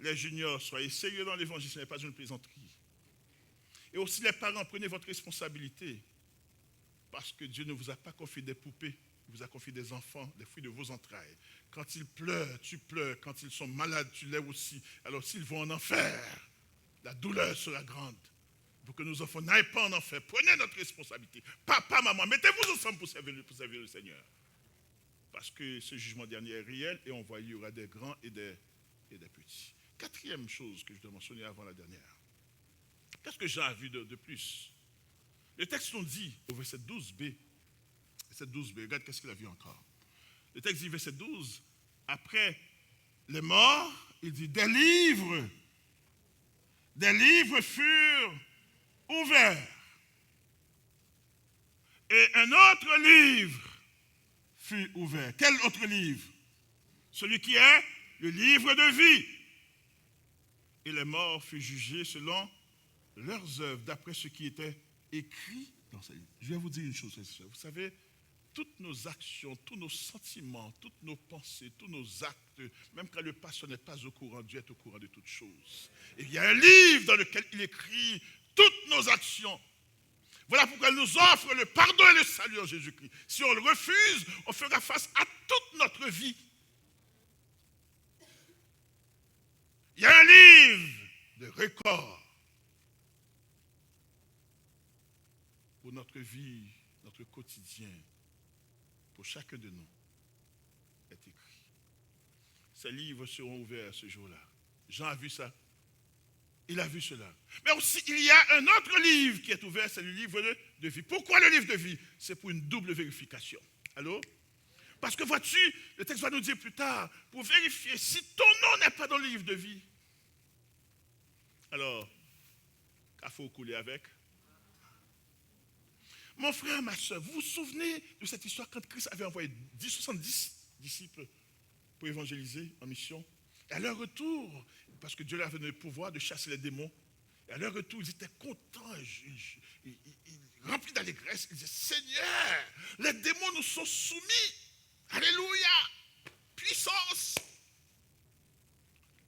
Les juniors, soyez sérieux dans l'évangile, ce n'est pas une plaisanterie. Et aussi les parents, prenez votre responsabilité. Parce que Dieu ne vous a pas confié des poupées, il vous a confié des enfants, des fruits de vos entrailles. Quand ils pleurent, tu pleures. Quand ils sont malades, tu l'es aussi. Alors s'ils vont en enfer, la douleur sera grande. Pour que nos enfants n'aillent pas en enfer, prenez notre responsabilité. Papa, maman, mettez-vous ensemble pour servir le Seigneur. Parce que ce jugement dernier est réel et on voit qu'il y aura des grands et des petits. Quatrième chose que je dois mentionner avant la dernière. Qu'est-ce que Jean a vu de plus? Le texte nous dit au verset 12b, regarde qu'est-ce qu'il a vu encore. Le texte dit, verset 12, après les morts, il dit, des livres furent ouverts. Et un autre livre fut ouvert. Quel autre livre? Celui qui est le livre de vie. Et les morts furent jugés selon leurs œuvres, d'après ce qui était écrit dans ce livre. Je vais vous dire une chose, vous savez, toutes nos actions, tous nos sentiments, toutes nos pensées, tous nos actes, même quand le pasteur n'est pas au courant, Dieu est au courant de toutes choses. Et il y a un livre dans lequel il écrit toutes nos actions. Voilà pourquoi il nous offre le pardon et le salut en Jésus-Christ. Si on le refuse, on fera face à toute notre vie. Il y a un livre de record pour notre vie, notre quotidien, pour chacun de nous, est écrit. Ces livres seront ouverts ce jour-là. Jean a vu ça. Il a vu cela. Mais aussi, il y a un autre livre qui est ouvert, c'est le livre de vie. Pourquoi le livre de vie? C'est pour une double vérification. Allô? Parce que vois-tu, le texte va nous dire plus tard, pour vérifier si ton nom n'est pas dans le livre de vie. Alors, qu'il faut couler avec? Mon frère, ma soeur, vous vous souvenez de cette histoire quand Christ avait envoyé 70 disciples pour évangéliser en mission? Et à leur retour, parce que Dieu leur avait donné le pouvoir de chasser les démons, et à leur retour, ils étaient contents, remplis d'allégresse. Ils disaient, Seigneur, les démons nous sont soumis. Alléluia, puissance.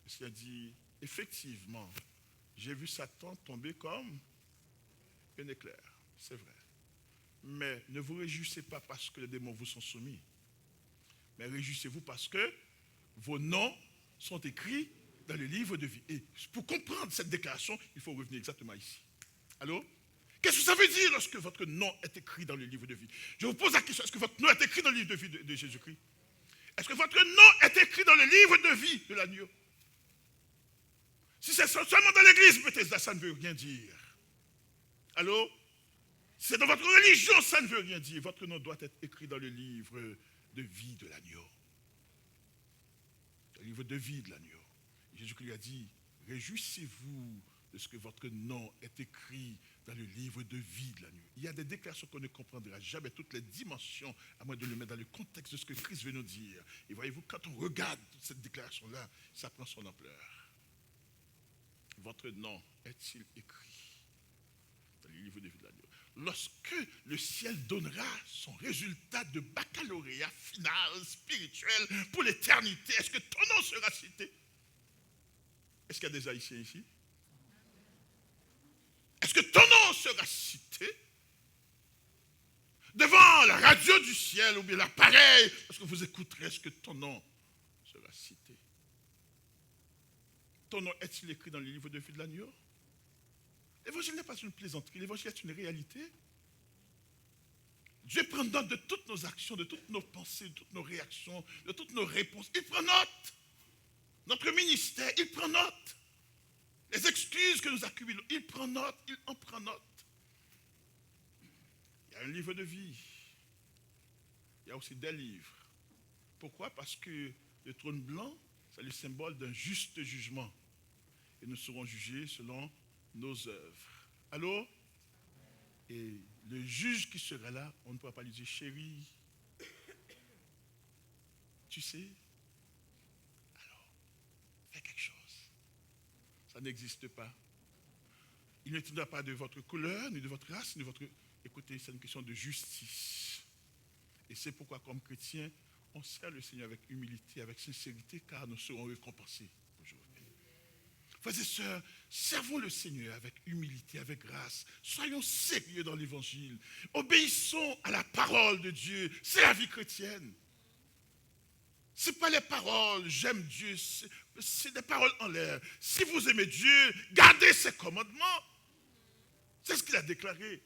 Le Seigneur dit, effectivement, j'ai vu Satan tomber comme un éclair. C'est vrai. Mais ne vous réjouissez pas parce que les démons vous sont soumis. Mais réjouissez-vous parce que vos noms sont écrits dans le livre de vie. Et pour comprendre cette déclaration, il faut revenir exactement ici. Allô? Qu'est-ce que ça veut dire lorsque votre nom est écrit dans le livre de vie? Je vous pose la question, est-ce que votre nom est écrit dans le livre de vie de Jésus-Christ? Est-ce que votre nom est écrit dans le livre de vie de l'agneau? Si c'est seulement dans l'église, Bethesda, ça ne veut rien dire. Allô? Si c'est dans votre religion, ça ne veut rien dire. Votre nom doit être écrit dans le livre de vie de l'agneau. Le livre de vie de l'agneau. Jésus-Christ lui a dit, réjouissez-vous de ce que votre nom est écrit dans le livre de vie de l'agneau. Il y a des déclarations qu'on ne comprendra jamais toutes les dimensions, à moins de le mettre dans le contexte de ce que Christ veut nous dire. Et voyez-vous, quand on regarde toute cette déclaration-là, ça prend son ampleur. Votre nom est-il écrit dans le livre de vie de l'agneau? Lorsque le ciel donnera son résultat de baccalauréat final, spirituel, pour l'éternité, est-ce que ton nom sera cité? Est-ce qu'il y a des Haïtiens ici? Est-ce que ton nom sera cité devant la radio du ciel ou bien l'appareil? Lorsque vous écouterez, est-ce que ton nom sera cité? Ton nom est-il écrit dans le livre de vie de l'agneau? L'évangile n'est pas une plaisanterie, l'évangile est une réalité. Dieu prend note de toutes nos actions, de toutes nos pensées, de toutes nos réactions, de toutes nos réponses. Il prend note. Notre ministère, il prend note. Les excuses que nous accumulons, il prend note, il en prend note. Il y a un livre de vie. Il y a aussi des livres. Pourquoi? Parce que le trône blanc, c'est le symbole d'un juste jugement. Et nous serons jugés selon nos œuvres. Allô? Et le juge qui sera là, on ne pourra pas lui dire, chérie, tu sais, alors, fais quelque chose. Ça n'existe pas. Il ne tiendra pas de votre couleur, ni de votre race, ni de votre... Écoutez, c'est une question de justice. Et c'est pourquoi, comme chrétiens, on sert le Seigneur avec humilité, avec sincérité, car nous serons récompensés aujourd'hui. Frères et sœurs, servons le Seigneur avec humilité, avec grâce. Soyons sérieux dans l'évangile. Obéissons à la parole de Dieu. C'est la vie chrétienne. Ce n'est pas les paroles, j'aime Dieu, c'est des paroles en l'air. Si vous aimez Dieu, gardez ses commandements. C'est ce qu'il a déclaré.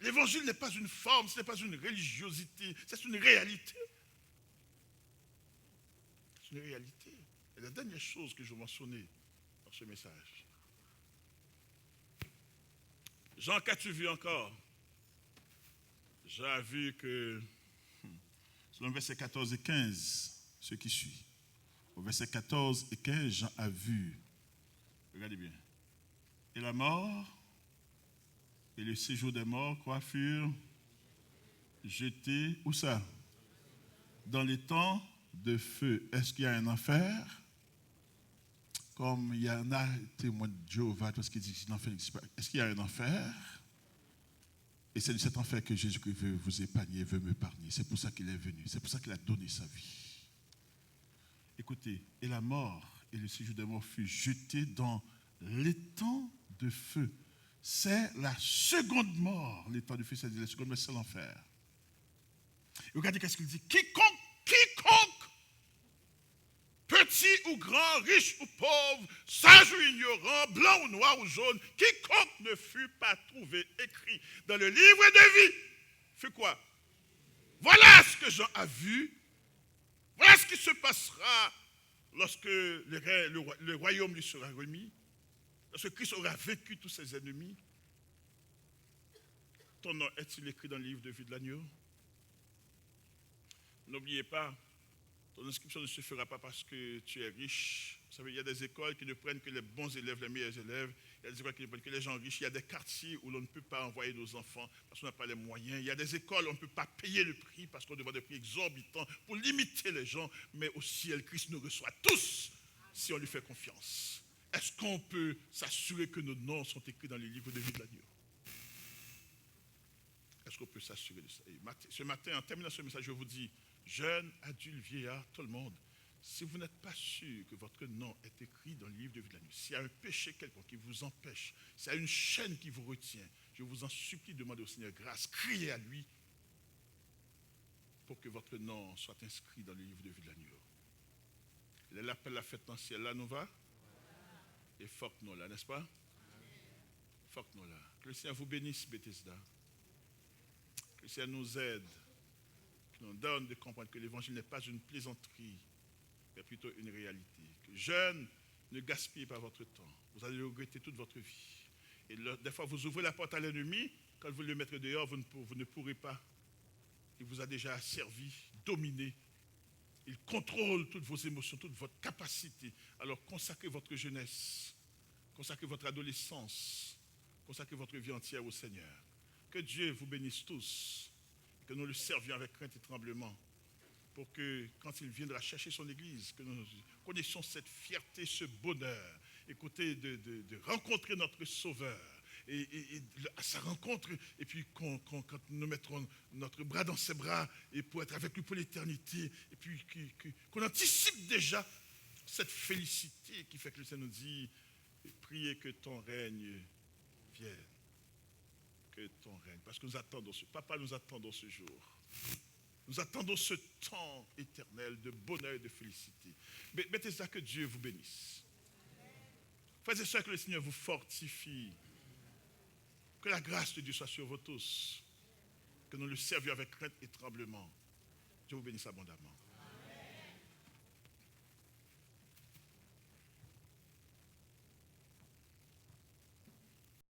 L'évangile n'est pas une forme, ce n'est pas une religiosité, c'est une réalité. C'est une réalité. Et la dernière chose que je mentionnais dans ce message. Jean, qu'as-tu vu encore? Jean a vu que, selon versets 14 et 15, ce qui suit. Au verset 14 et 15, Jean a vu, regardez bien, et la mort et le séjour des morts, quoi, furent jetés, où ça? Dans les temps de feu. Est-ce qu'il y a un enfer? Comme il y en a témoins de Jéhovah, parce qu'il dit que l'enfer n'existe pas. Est-ce qu'il y a un enfer? Et c'est de cet enfer que Jésus-Christ veut vous épargner, veut m'épargner. C'est pour ça qu'il est venu. C'est pour ça qu'il a donné sa vie. Écoutez, et la mort et le séjour des morts fut jeté dans l'étang de feu. C'est la seconde mort. L'étang de feu, c'est la seconde mort, c'est l'enfer. Et regardez qu'est-ce qu'il dit. Quiconque, petit ou grand, riche ou pauvre, sage ou ignorant, blanc ou noir ou jaune, quiconque ne fut pas trouvé écrit dans le livre de vie, fait quoi? Voilà ce que Jean a vu. Voilà ce qui se passera lorsque le royaume lui sera remis, lorsque Christ aura vaincu tous ses ennemis. Ton nom est-il écrit dans le livre de vie de l'agneau? N'oubliez pas, ton inscription ne se fera pas parce que tu es riche. Vous savez, il y a des écoles qui ne prennent que les bons élèves, les meilleurs élèves. Il y a des écoles qui ne prennent que les gens riches. Il y a des quartiers où l'on ne peut pas envoyer nos enfants parce qu'on n'a pas les moyens. Il y a des écoles où on ne peut pas payer le prix parce qu'on demande des prix exorbitants pour limiter les gens. Mais au ciel, Christ nous reçoit tous si on lui fait confiance. Est-ce qu'on peut s'assurer que nos noms sont écrits dans les livres de vie de l'agneau? Est-ce qu'on peut s'assurer de ça? Et ce matin, en terminant ce message, je vous dis, jeunes, adultes, vieillards, tout le monde, si vous n'êtes pas sûr que votre nom est écrit dans le livre de vie de l'agneau, s'il y a un péché quelconque qui vous empêche, s'il y a une chaîne qui vous retient, Je vous en supplie, demandez au Seigneur grâce, criez à lui pour que votre nom soit inscrit dans le livre de vie de l'agneau. L'appel la fête dans le ciel, là nous va. Et faut que nous là, n'est-ce pas? Faut que nous là. Que le Seigneur vous bénisse, Bethesda. Que le Seigneur nous aide, qu'il nous donne de comprendre que l'évangile n'est pas une plaisanterie, mais plutôt une réalité. Que jeunes, ne gaspillez pas votre temps. Vous allez le regretter toute votre vie. Et des fois, vous ouvrez la porte à l'ennemi. Quand vous le mettrez dehors, vous ne pourrez pas. Il vous a déjà servi, dominé. Il contrôle toutes vos émotions, toute votre capacité. Alors consacrez votre jeunesse, consacrez votre adolescence, consacrez votre vie entière au Seigneur. Que Dieu vous bénisse tous, que nous le servions avec crainte et tremblement, pour que quand il viendra chercher son Église, que nous connaissions cette fierté, ce bonheur, écoutez, de rencontrer notre Sauveur. Et à sa rencontre, et puis quand nous mettrons notre bras dans ses bras, et pour être avec lui pour l'éternité, et puis qu'on anticipe déjà cette félicité qui fait que le Seigneur nous dit, priez que ton règne vienne, que ton règne, parce que nous attendons Papa nous attendons ce jour, nous attendons ce temps éternel de bonheur et de félicité. Bethesda, que Dieu vous bénisse. Frères et sœurs, que le Seigneur vous fortifie. Que la grâce de Dieu soit sur vous tous. Que nous le servions avec crainte et tremblement. Dieu vous bénisse abondamment.